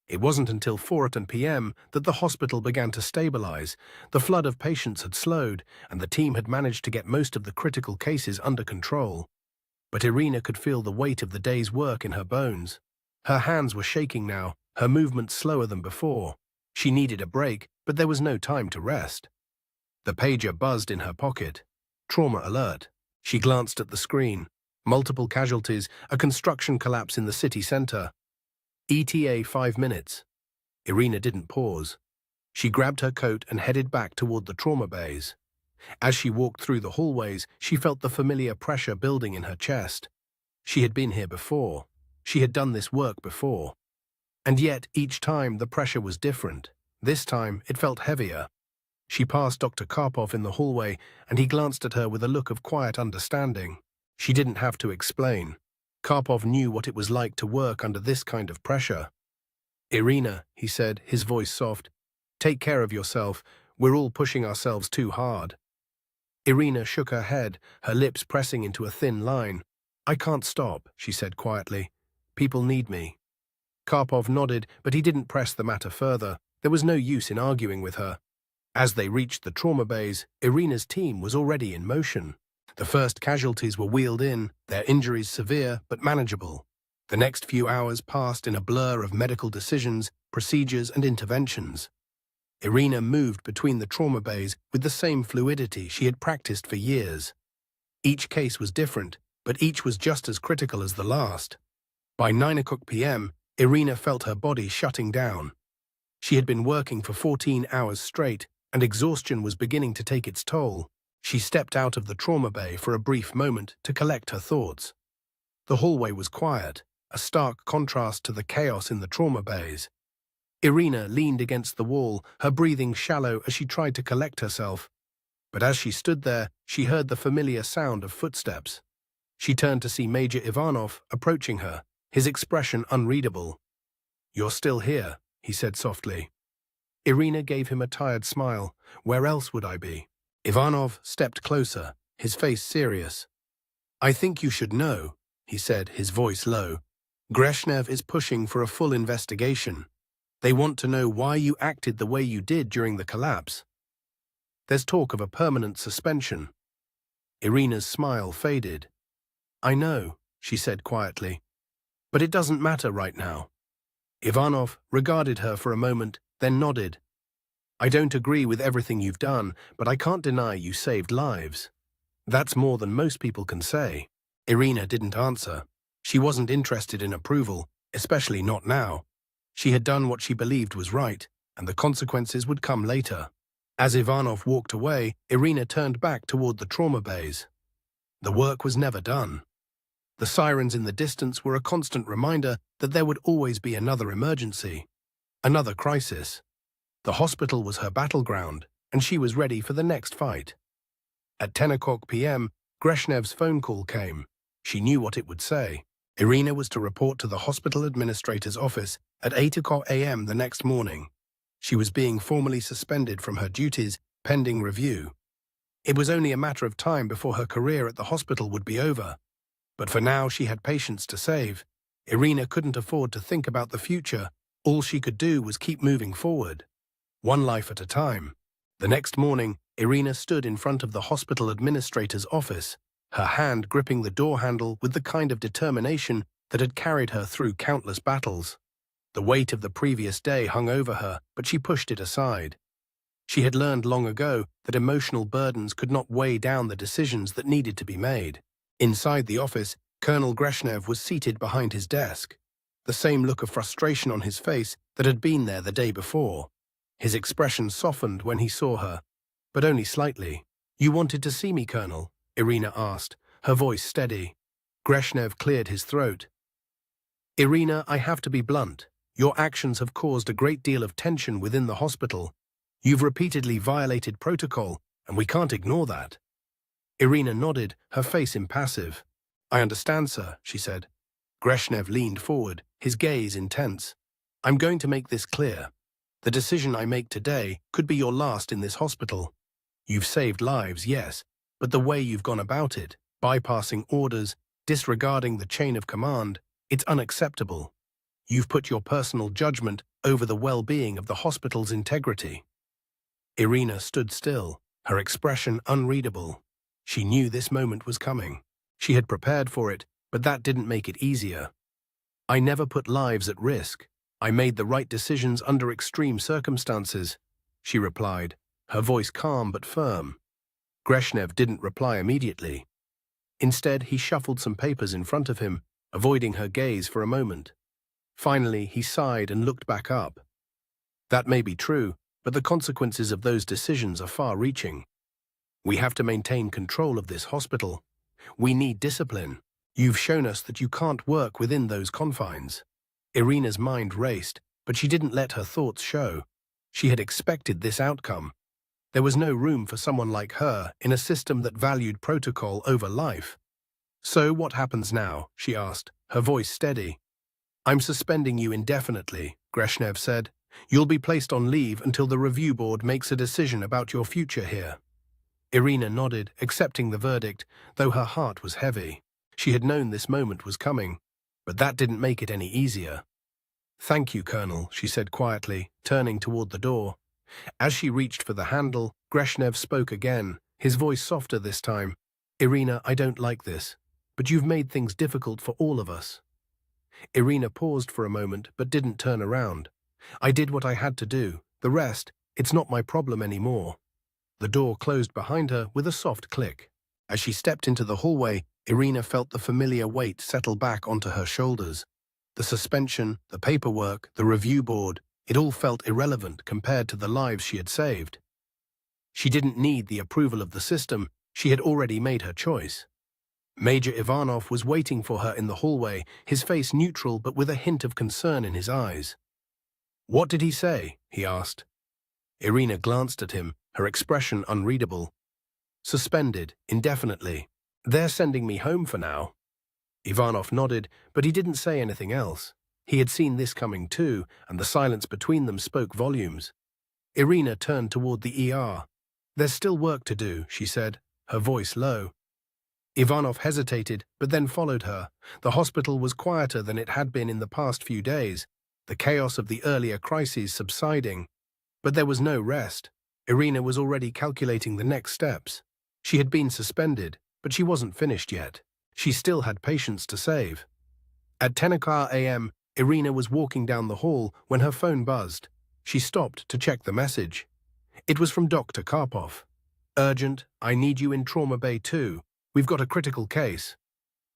Speaker 1: It wasn't until 4 p.m. that the hospital began to stabilize. The flood of patients had slowed, and the team had managed to get most of the critical cases under control. But Irina could feel the weight of the day's work in her bones. Her hands were shaking now, her movements slower than before. She needed a break, but there was no time to rest. The pager buzzed in her pocket. Trauma alert. She glanced at the screen. Multiple casualties, a construction collapse in the city center. ETA 5 minutes. Irina didn't pause. She grabbed her coat and headed back toward the trauma bays. As she walked through the hallways, she felt the familiar pressure building in her chest. She had been here before. She had done this work before. And yet, each time, the pressure was different. This time, it felt heavier. She passed Dr. Karpov in the hallway, and he glanced at her with a look of quiet understanding. She didn't have to explain. Karpov knew what it was like to work under this kind of pressure. "Irina," he said, his voice soft, "take care of yourself. We're all pushing ourselves too hard." Irina shook her head, her lips pressing into a thin line. "I can't stop," she said quietly. "People need me." Karpov nodded, but he didn't press the matter further. There was no use in arguing with her. As they reached the trauma bays, Irina's team was already in motion. The first casualties were wheeled in, their injuries severe but manageable. The next few hours passed in a blur of medical decisions, procedures, and interventions. Irina moved between the trauma bays with the same fluidity she had practiced for years. Each case was different, but each was just as critical as the last. By 9 p.m., Irina felt her body shutting down. She had been working for 14 hours straight, and exhaustion was beginning to take its toll. She stepped out of the trauma bay for a brief moment to collect her thoughts. The hallway was quiet, a stark contrast to the chaos in the trauma bays. Irina leaned against the wall, her breathing shallow as she tried to collect herself. But as she stood there, she heard the familiar sound of footsteps. She turned to see Major Ivanov approaching her, his expression unreadable. "You're still here," he said softly. Irina gave him a tired smile. "Where else would I be?" Ivanov stepped closer, his face serious. "I think you should know," he said, his voice low. "Greshnev is pushing for a full investigation. They want to know why you acted the way you did during the collapse. There's talk of a permanent suspension." Irina's smile faded. "I know," she said quietly. "But it doesn't matter right now." Ivanov regarded her for a moment, then nodded. "I don't agree with everything you've done, but I can't deny you saved lives. That's more than most people can say." Irina didn't answer. She wasn't interested in approval, especially not now. She had done what she believed was right, and the consequences would come later. As Ivanov walked away, Irina turned back toward the trauma bays. The work was never done. The sirens in the distance were a constant reminder that there would always be another emergency, another crisis. The hospital was her battleground, and she was ready for the next fight. At 10 p.m., Greshnev's phone call came. She knew what it would say. Irina was to report to the hospital administrator's office at 8 a.m. the next morning. She was being formally suspended from her duties, pending review. It was only a matter of time before her career at the hospital would be over. But for now, she had patients to save. Irina couldn't afford to think about the future. All she could do was keep moving forward, one life at a time. The next morning, Irina stood in front of the hospital administrator's office, her hand gripping the door handle with the kind of determination that had carried her through countless battles. The weight of the previous day hung over her, but she pushed it aside. She had learned long ago that emotional burdens could not weigh down the decisions that needed to be made. Inside the office, Colonel Greshnev was seated behind his desk, the same look of frustration on his face that had been there the day before. His expression softened when he saw her, but only slightly. "You wanted to see me, Colonel?" Irina asked, her voice steady. Greshnev cleared his throat. "Irina, I have to be blunt. Your actions have caused a great deal of tension within the hospital. You've repeatedly violated protocol, and we can't ignore that." Irina nodded, her face impassive. "I understand, sir," she said. Greshnev leaned forward, his gaze intense. "I'm going to make this clear. The decision I make today could be your last in this hospital. You've saved lives, yes, but the way you've gone about it, bypassing orders, disregarding the chain of command, it's unacceptable. You've put your personal judgment over the well-being of the hospital's integrity." Irina stood still, her expression unreadable. She knew this moment was coming. She had prepared for it, but that didn't make it easier. "I never put lives at risk. I made the right decisions under extreme circumstances," she replied, her voice calm but firm. Greshnev didn't reply immediately. Instead, he shuffled some papers in front of him, avoiding her gaze for a moment. Finally, he sighed and looked back up. "That may be true, but the consequences of those decisions are far-reaching. We have to maintain control of this hospital. We need discipline. You've shown us that you can't work within those confines." Irina's mind raced, but she didn't let her thoughts show. She had expected this outcome. There was no room for someone like her in a system that valued protocol over life. "So what happens now?" she asked, her voice steady. "I'm suspending you indefinitely," Greshnev said. "You'll be placed on leave until the review board makes a decision about your future here." Irina nodded, accepting the verdict, though her heart was heavy. She had known this moment was coming, but that didn't make it any easier. "Thank you, Colonel," she said quietly, turning toward the door. As she reached for the handle, Greshnev spoke again, his voice softer this time. "Irina, I don't like this, but you've made things difficult for all of us." Irina paused for a moment, but didn't turn around. "I did what I had to do. The rest, it's not my problem anymore." The door closed behind her with a soft click. As she stepped into the hallway, Irina felt the familiar weight settle back onto her shoulders. The suspension, the paperwork, the review board, it all felt irrelevant compared to the lives she had saved. She didn't need the approval of the system, she had already made her choice. Major Ivanov was waiting for her in the hallway, his face neutral but with a hint of concern in his eyes. "What did he say?" he asked. Irina glanced at him, her expression unreadable. "Suspended, indefinitely. They're sending me home for now." Ivanov nodded, but he didn't say anything else. He had seen this coming too, and the silence between them spoke volumes. Irina turned toward the ER. "There's still work to do," she said, her voice low. Ivanov hesitated, but then followed her. The hospital was quieter than it had been in the past few days, the chaos of the earlier crises subsiding. But there was no rest. Irina was already calculating the next steps. She had been suspended, but she wasn't finished yet. She still had patients to save. At 10 a.m., Irina was walking down the hall when her phone buzzed. She stopped to check the message. It was from Dr. Karpov. "Urgent, I need you in Trauma Bay 2. We've got a critical case."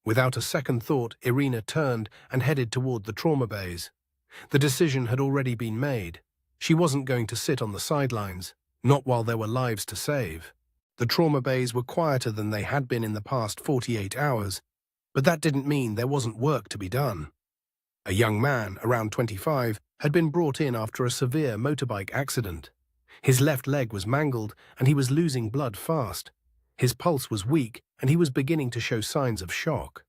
Speaker 1: Without a second thought, Irina turned and headed toward the trauma bays. The decision had already been made. She wasn't going to sit on the sidelines, not while there were lives to save. The trauma bays were quieter than they had been in the past 48 hours, but that didn't mean there wasn't work to be done. A young man, around 25, had been brought in after a severe motorbike accident. His left leg was mangled, and he was losing blood fast. His pulse was weak, and he was beginning to show signs of shock.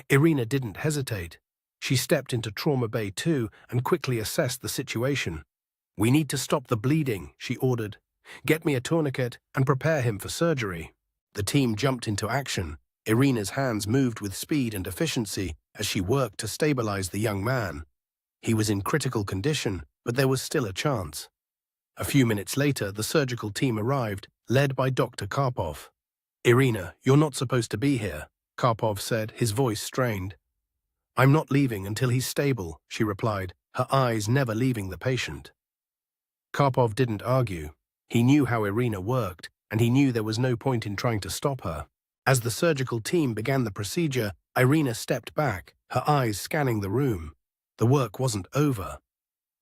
Speaker 1: Irina didn't hesitate. She stepped into Trauma Bay 2 and quickly assessed the situation. "We need to stop the bleeding," she ordered. "Get me a tourniquet and prepare him for surgery." The team jumped into action. Irina's hands moved with speed and efficiency as she worked to stabilize the young man. He was in critical condition, but there was still a chance. A few minutes later, the surgical team arrived, led by Dr. Karpov. "Irina, you're not supposed to be here," Karpov said, his voice strained. "I'm not leaving until he's stable," she replied, her eyes never leaving the patient. Karpov didn't argue. He knew how Irina worked, and he knew there was no point in trying to stop her. As the surgical team began the procedure, Irina stepped back, her eyes scanning the room. The work wasn't over.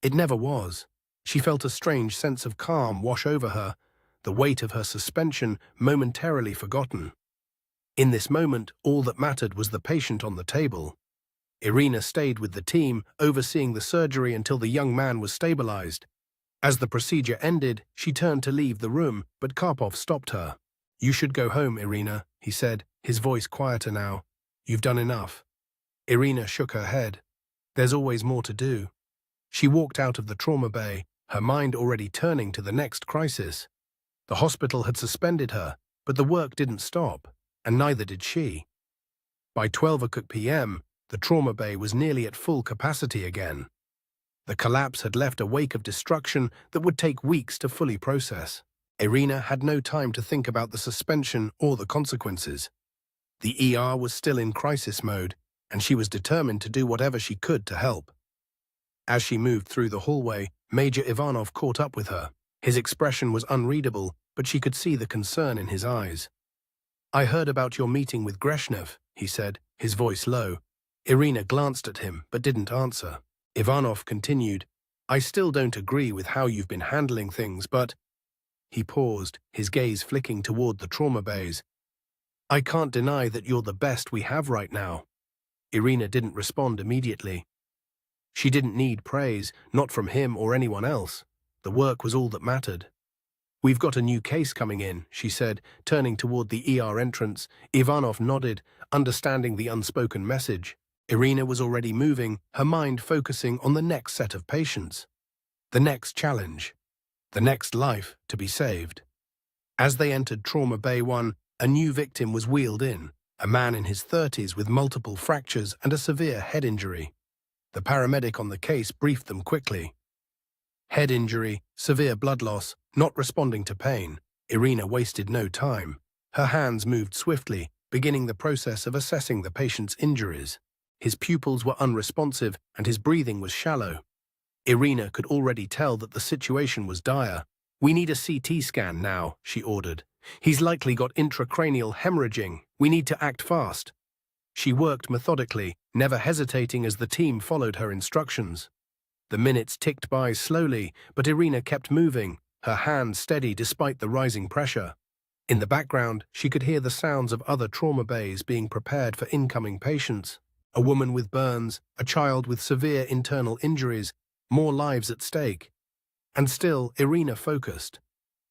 Speaker 1: It never was. She felt a strange sense of calm wash over her, the weight of her suspension momentarily forgotten. In this moment, all that mattered was the patient on the table. Irina stayed with the team, overseeing the surgery until the young man was stabilized. As the procedure ended, she turned to leave the room, but Karpov stopped her. "You should go home, Irina," he said, his voice quieter now. "You've done enough." Irina shook her head. "There's always more to do." She walked out of the trauma bay, her mind already turning to the next crisis. The hospital had suspended her, but the work didn't stop, and neither did she. By 12 p.m., the trauma bay was nearly at full capacity again. The collapse had left a wake of destruction that would take weeks to fully process. Irina had no time to think about the suspension or the consequences. The ER was still in crisis mode, and she was determined to do whatever she could to help. As she moved through the hallway, Major Ivanov caught up with her. His expression was unreadable, but she could see the concern in his eyes. "I heard about your meeting with Greshnev," he said, his voice low. Irina glanced at him, but didn't answer. Ivanov continued, "I still don't agree with how you've been handling things, but—" He paused, his gaze flicking toward the trauma bays. "I can't deny that you're the best we have right now." Irina didn't respond immediately. She didn't need praise, not from him or anyone else. The work was all that mattered. "We've got a new case coming in," she said, turning toward the ER entrance. Ivanov nodded, understanding the unspoken message. Irina was already moving, her mind focusing on the next set of patients. The next challenge. The next life to be saved. As they entered Trauma Bay 1, a new victim was wheeled in, a man in his 30s with multiple fractures and a severe head injury. The paramedic on the case briefed them quickly. Head injury, severe blood loss, not responding to pain. Irina wasted no time. Her hands moved swiftly, beginning the process of assessing the patient's injuries. His pupils were unresponsive and his breathing was shallow. Irina could already tell that the situation was dire. "We need a CT scan now," she ordered. "He's likely got intracranial hemorrhaging. We need to act fast." She worked methodically, never hesitating as the team followed her instructions. The minutes ticked by slowly, but Irina kept moving, her hands steady despite the rising pressure. In the background, she could hear the sounds of other trauma bays being prepared for incoming patients. A woman with burns, a child with severe internal injuries, more lives at stake. And still, Irina focused.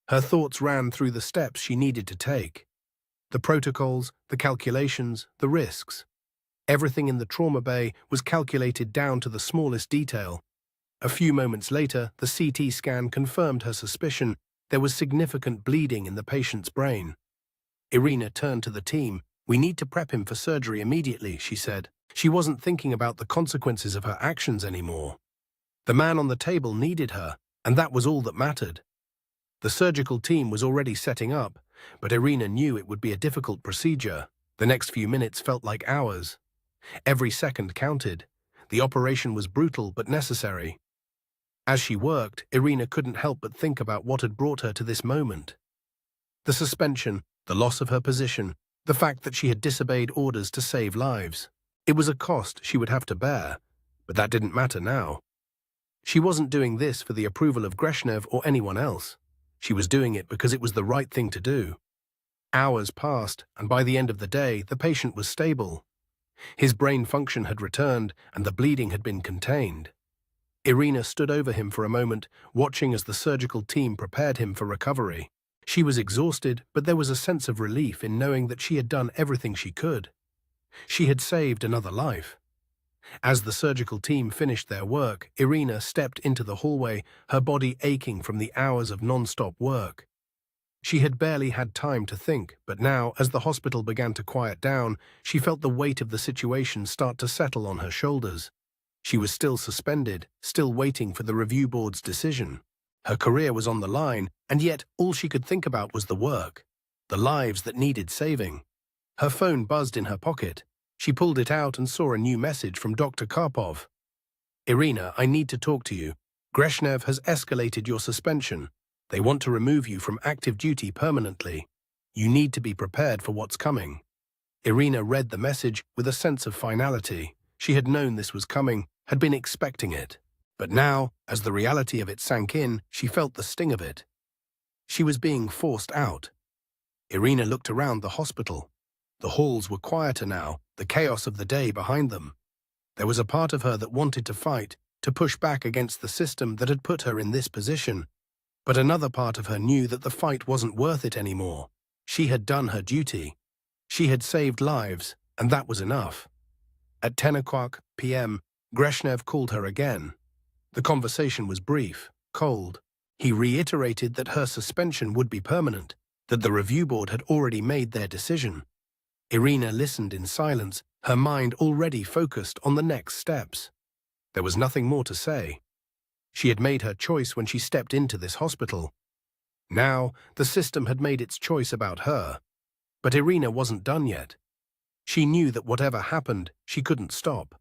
Speaker 1: Her thoughts ran through the steps she needed to take. The protocols, the calculations, the risks. Everything in the trauma bay was calculated down to the smallest detail. A few moments later, the CT scan confirmed her suspicion. There was significant bleeding in the patient's brain. Irina turned to the team. "We need to prep him for surgery immediately," she said. She wasn't thinking about the consequences of her actions anymore. The man on the table needed her, and that was all that mattered. The surgical team was already setting up, but Irina knew it would be a difficult procedure. The next few minutes felt like hours. Every second counted. The operation was brutal but necessary. As she worked, Irina couldn't help but think about what had brought her to this moment. The suspension, the loss of her position, the fact that she had disobeyed orders to save lives. It was a cost she would have to bear, but that didn't matter now. She wasn't doing this for the approval of Greshnev or anyone else. She was doing it because it was the right thing to do. Hours passed, and by the end of the day, the patient was stable. His brain function had returned, and the bleeding had been contained. Irina stood over him for a moment, watching as the surgical team prepared him for recovery. She was exhausted, but there was a sense of relief in knowing that she had done everything she could. She had saved another life. As the surgical team finished their work, Irina stepped into the hallway, her body aching from the hours of non-stop work. She had barely had time to think, but now, as the hospital began to quiet down, she felt the weight of the situation start to settle on her shoulders. She was still suspended, still waiting for the review board's decision. Her career was on the line, and yet all she could think about was the work, the lives that needed saving. Her phone buzzed in her pocket. She pulled it out and saw a new message from Dr. Karpov. "Irina, I need to talk to you. Greshnev has escalated your suspension. They want to remove you from active duty permanently. You need to be prepared for what's coming." Irina read the message with a sense of finality. She had known this was coming, had been expecting it. But now, as the reality of it sank in, she felt the sting of it. She was being forced out. Irina looked around the hospital. The halls were quieter now, the chaos of the day behind them. There was a part of her that wanted to fight, to push back against the system that had put her in this position. But another part of her knew that the fight wasn't worth it anymore. She had done her duty. She had saved lives, and that was enough. At 10 p.m., Greshnev called her again. The conversation was brief, cold. He reiterated that her suspension would be permanent, that the review board had already made their decision. Irina listened in silence, her mind already focused on the next steps. There was nothing more to say. She had made her choice when she stepped into this hospital. Now, the system had made its choice about her. But Irina wasn't done yet. She knew that whatever happened, she couldn't stop.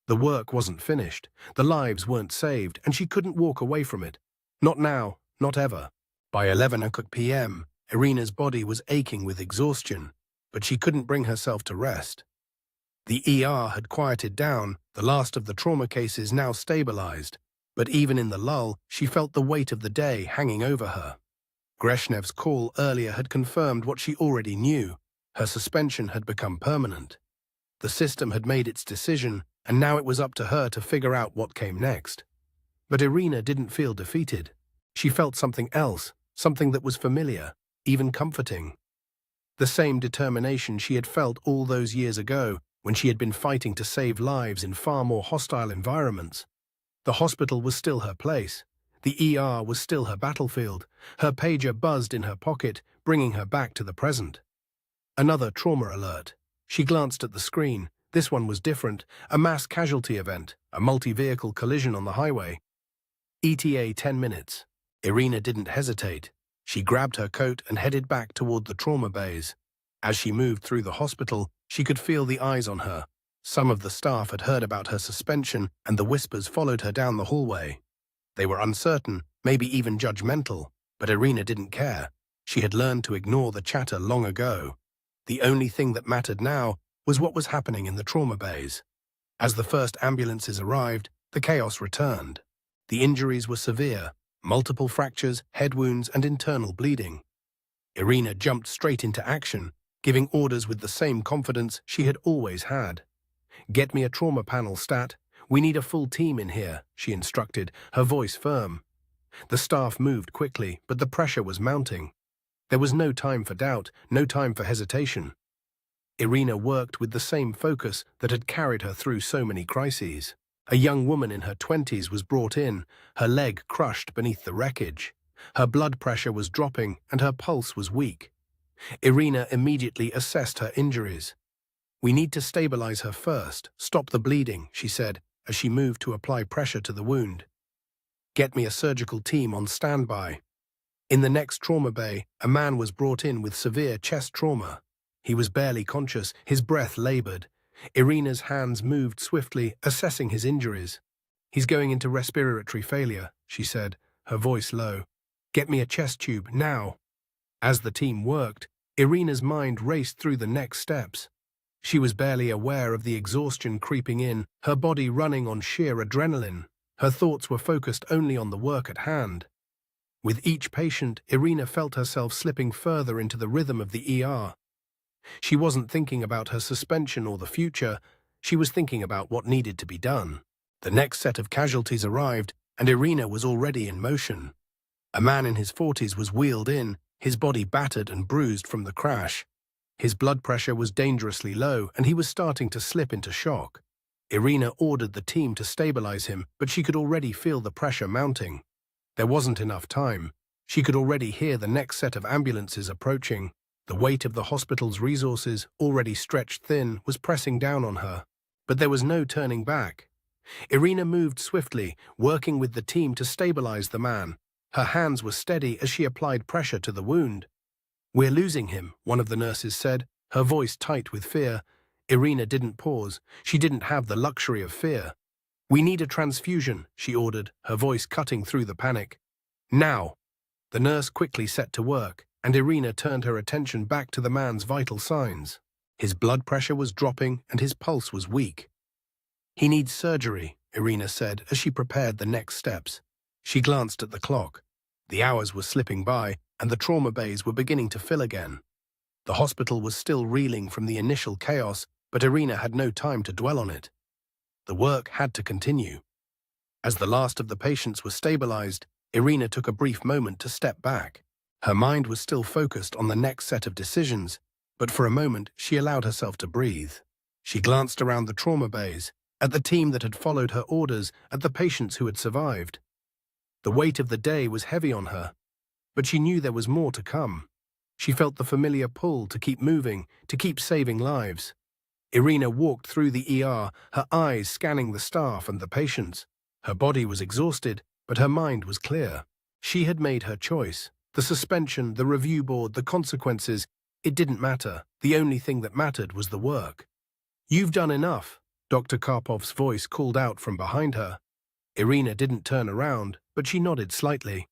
Speaker 1: The work wasn't finished, the lives weren't saved, and she couldn't walk away from it. Not now, not ever. By 11 p.m., Irina's body was aching with exhaustion, but she couldn't bring herself to rest. The ER had quieted down, the last of the trauma cases now stabilized, but even in the lull, she felt the weight of the day hanging over her. Greshnev's call earlier had confirmed what she already knew. Her suspension had become permanent. The system had made its decision, and now it was up to her to figure out what came next. But Irina didn't feel defeated. She felt something else, something that was familiar, even comforting. The same determination she had felt all those years ago when she had been fighting to save lives in far more hostile environments. The hospital was still her place. The ER was still her battlefield. Her pager buzzed in her pocket, bringing her back to the present. Another trauma alert. She glanced at the screen. This one was different. A mass casualty event, a multi-vehicle collision on the highway. ETA 10 minutes. Irina didn't hesitate. She grabbed her coat and headed back toward the trauma bays. As she moved through the hospital, she could feel the eyes on her. Some of the staff had heard about her suspension, and the whispers followed her down the hallway. They were uncertain, maybe even judgmental, but Irina didn't care. She had learned to ignore the chatter long ago. The only thing that mattered now was what was happening in the trauma bays. As the first ambulances arrived, the chaos returned. The injuries were severe, multiple fractures, head wounds, and internal bleeding. Irina jumped straight into action, giving orders with the same confidence she had always had. "Get me a trauma panel, Stat. We need a full team in here," she instructed, her voice firm. The staff moved quickly, but the pressure was mounting. There was no time for doubt, no time for hesitation. Irina worked with the same focus that had carried her through so many crises. A young woman in her 20s was brought in, her leg crushed beneath the wreckage. Her blood pressure was dropping and her pulse was weak. Irina immediately assessed her injuries. "We need to stabilize her first, stop the bleeding," she said, as she moved to apply pressure to the wound. "Get me a surgical team on standby." In the next trauma bay, a man was brought in with severe chest trauma. He was barely conscious, his breath labored. Irina's hands moved swiftly, assessing his injuries. "He's going into respiratory failure," she said, her voice low. "Get me a chest tube, now." As the team worked, Irina's mind raced through the next steps. She was barely aware of the exhaustion creeping in, her body running on sheer adrenaline. Her thoughts were focused only on the work at hand. With each patient, Irina felt herself slipping further into the rhythm of the ER. She wasn't thinking about her suspension or the future, she was thinking about what needed to be done. The next set of casualties arrived, and Irina was already in motion. A man in his 40s was wheeled in, his body battered and bruised from the crash. His blood pressure was dangerously low, and he was starting to slip into shock. Irina ordered the team to stabilize him, but she could already feel the pressure mounting. There wasn't enough time. She could already hear the next set of ambulances approaching. The weight of the hospital's resources, already stretched thin, was pressing down on her. But there was no turning back. Irina moved swiftly, working with the team to stabilize the man. Her hands were steady as she applied pressure to the wound. "We're losing him," one of the nurses said, her voice tight with fear. Irina didn't pause. She didn't have the luxury of fear. "We need a transfusion," she ordered, her voice cutting through the panic. "Now!" The nurse quickly set to work, and Irina turned her attention back to the man's vital signs. His blood pressure was dropping and his pulse was weak. "He needs surgery," Irina said as she prepared the next steps. She glanced at the clock. The hours were slipping by, and the trauma bays were beginning to fill again. The hospital was still reeling from the initial chaos, but Irina had no time to dwell on it. The work had to continue. As the last of the patients were stabilized, Irina took a brief moment to step back. Her mind was still focused on the next set of decisions, but for a moment she allowed herself to breathe. She glanced around the trauma bays, at the team that had followed her orders, at the patients who had survived. The weight of the day was heavy on her, but she knew there was more to come. She felt the familiar pull to keep moving, to keep saving lives. Irina walked through the ER, her eyes scanning the staff and the patients. Her body was exhausted, but her mind was clear. She had made her choice. The suspension, the review board, the consequences, it didn't matter. The only thing that mattered was the work. "You've done enough," Dr. Karpov's voice called out from behind her. Irina didn't turn around, but she nodded slightly.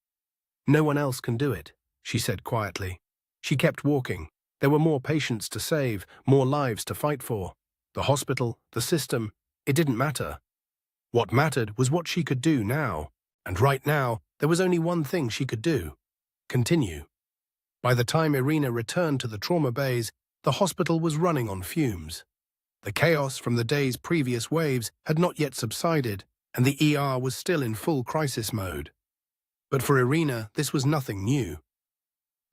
Speaker 1: "No one else can do it," she said quietly. She kept walking. There were more patients to save, more lives to fight for. The hospital, the system, it didn't matter. What mattered was what she could do now. And right now, there was only one thing she could do: continue. By the time Irina returned to the trauma bays, the hospital was running on fumes. The chaos from the day's previous waves had not yet subsided, and the ER was still in full crisis mode. But for Irina, this was nothing new.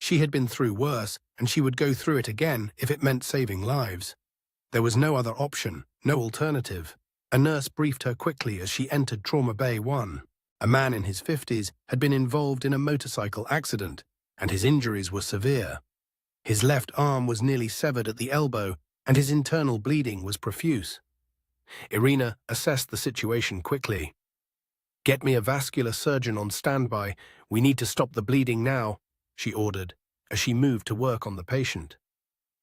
Speaker 1: She had been through worse, and she would go through it again if it meant saving lives. There was no other option, no alternative. A nurse briefed her quickly as she entered Trauma Bay 1. A man in his 50s had been involved in a motorcycle accident, and his injuries were severe. His left arm was nearly severed at the elbow, and his internal bleeding was profuse. Irina assessed the situation quickly. "Get me a vascular surgeon on standby. We need to stop the bleeding now," she ordered, as she moved to work on the patient.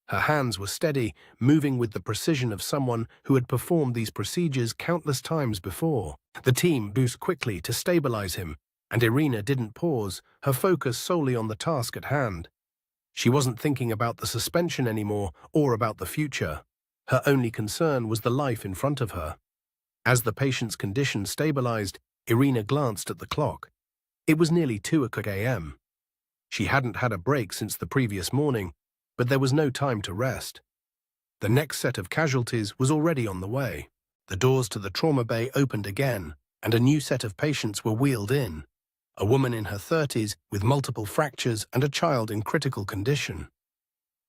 Speaker 1: Her hands were steady, moving with the precision of someone who had performed these procedures countless times before. The team moved quickly to stabilize him, and Irina didn't pause, her focus solely on the task at hand. She wasn't thinking about the suspension anymore or about the future. Her only concern was the life in front of her. As the patient's condition stabilized, Irina glanced at the clock. It was nearly 2 a.m. She hadn't had a break since the previous morning, but there was no time to rest. The next set of casualties was already on the way. The doors to the trauma bay opened again, and a new set of patients were wheeled in. A woman in her 30s with multiple fractures and a child in critical condition.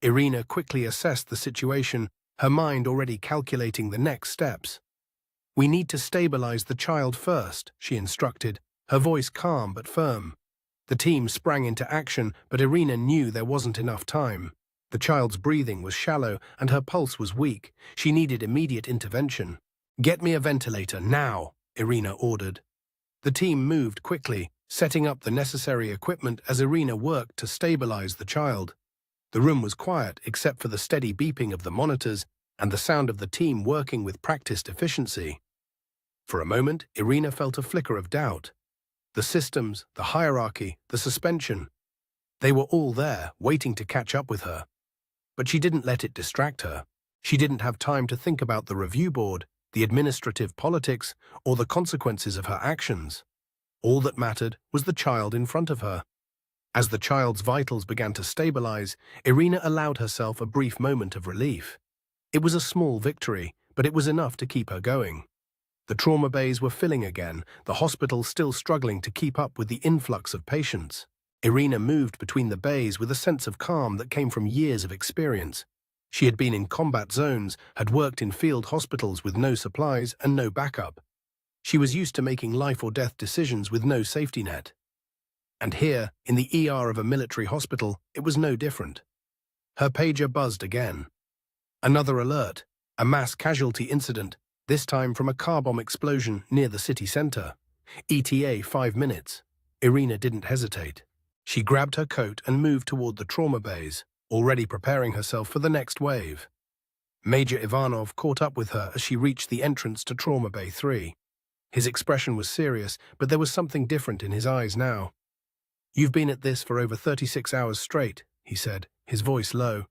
Speaker 1: Irina quickly assessed the situation, her mind already calculating the next steps. "We need to stabilize the child first," she instructed, her voice calm but firm. The team sprang into action, but Irina knew there wasn't enough time. The child's breathing was shallow and her pulse was weak. She needed immediate intervention. "Get me a ventilator, now," Irina ordered. The team moved quickly, setting up the necessary equipment as Irina worked to stabilize the child. The room was quiet except for the steady beeping of the monitors and the sound of the team working with practiced efficiency. For a moment, Irina felt a flicker of doubt. The systems, the hierarchy, the suspension, they were all there, waiting to catch up with her. But she didn't let it distract her. She didn't have time to think about the review board, the administrative politics, or the consequences of her actions. All that mattered was the child in front of her. As the child's vitals began to stabilize, Irina allowed herself a brief moment of relief. It was a small victory, but it was enough to keep her going. The trauma bays were filling again, the hospital still struggling to keep up with the influx of patients. Irina moved between the bays with a sense of calm that came from years of experience. She had been in combat zones, had worked in field hospitals with no supplies and no backup. She was used to making life or death decisions with no safety net. And here, in the ER of a military hospital, it was no different. Her pager buzzed again. Another alert, a mass casualty incident, this time from a car bomb explosion near the city center. ETA 5 minutes. Irina didn't hesitate. She grabbed her coat and moved toward the trauma bays, already preparing herself for the next wave. Major Ivanov caught up with her as she reached the entrance to Trauma Bay 3. His expression was serious, but there was something different in his eyes now. "You've been at this for over 36 hours straight," he said, his voice low.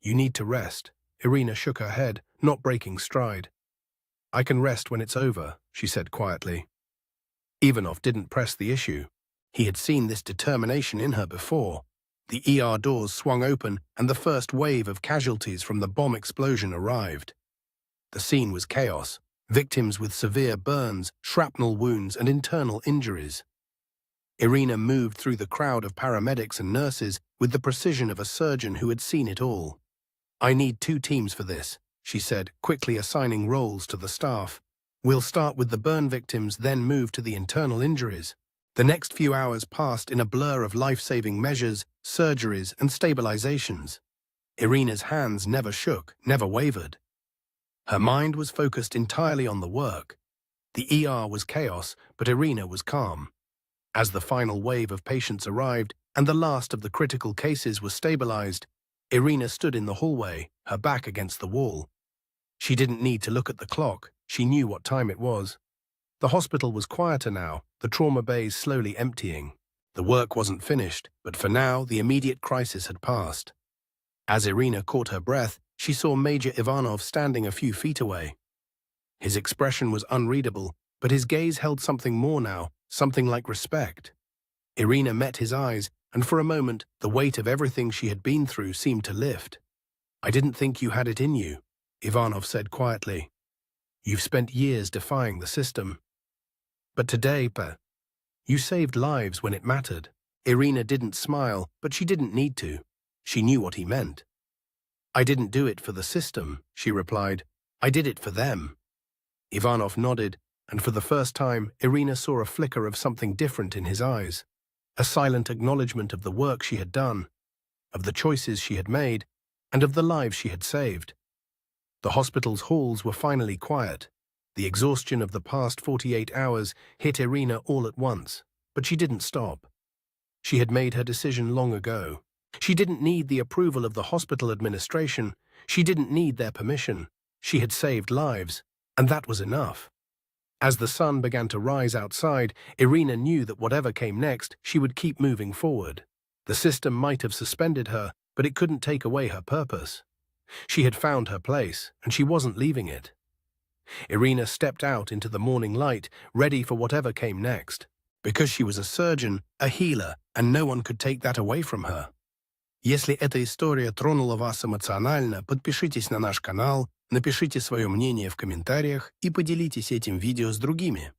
Speaker 1: "You need to rest." Irina shook her head, not breaking stride. "I can rest when it's over," she said quietly. Ivanov didn't press the issue. He had seen this determination in her before. The ER doors swung open and the first wave of casualties from the bomb explosion arrived. The scene was chaos, victims with severe burns, shrapnel wounds and internal injuries. Irina moved through the crowd of paramedics and nurses with the precision of a surgeon who had seen it all. "I need 2 teams for this," she said, quickly assigning roles to the staff. "We'll start with the burn victims, then move to the internal injuries." The next few hours passed in a blur of life-saving measures, surgeries, and stabilizations. Irina's hands never shook, never wavered. Her mind was focused entirely on the work. The ER was chaos, but Irina was calm. As the final wave of patients arrived and the last of the critical cases was stabilized, Irina stood in the hallway, her back against the wall. She didn't need to look at the clock. She knew what time it was. The hospital was quieter now, the trauma bays slowly emptying. The work wasn't finished, but for now, the immediate crisis had passed. As Irina caught her breath, she saw Major Ivanov standing a few feet away. His expression was unreadable, but his gaze held something more now, something like respect. Irina met his eyes, and for a moment, the weight of everything she had been through seemed to lift. "I didn't think you had it in you," Ivanov said quietly. "You've spent years defying the system. But today, you saved lives when it mattered." Irina didn't smile, but she didn't need to. She knew what he meant. "I didn't do it for the system," she replied. "I did it for them." Ivanov nodded, and for the first time, Irina saw a flicker of something different in his eyes. A silent acknowledgement of the work she had done, of the choices she had made, and of the lives she had saved. The hospital's halls were finally quiet. The exhaustion of the past 48 hours hit Irina all at once, but she didn't stop. She had made her decision long ago. She didn't need the approval of the hospital administration. She didn't need their permission. She had saved lives, and that was enough. As the sun began to rise outside, Irina knew that whatever came next, she would keep moving forward. The system might have suspended her, but it couldn't take away her purpose. She had found her place, and she wasn't leaving it. Irina stepped out into the morning light, ready for whatever came next. Because she was a surgeon, a healer, and no one could take that away from her. Если эта история тронула вас эмоционально, подпишитесь на наш канал, напишите свое мнение в комментариях и поделитесь этим видео с другими.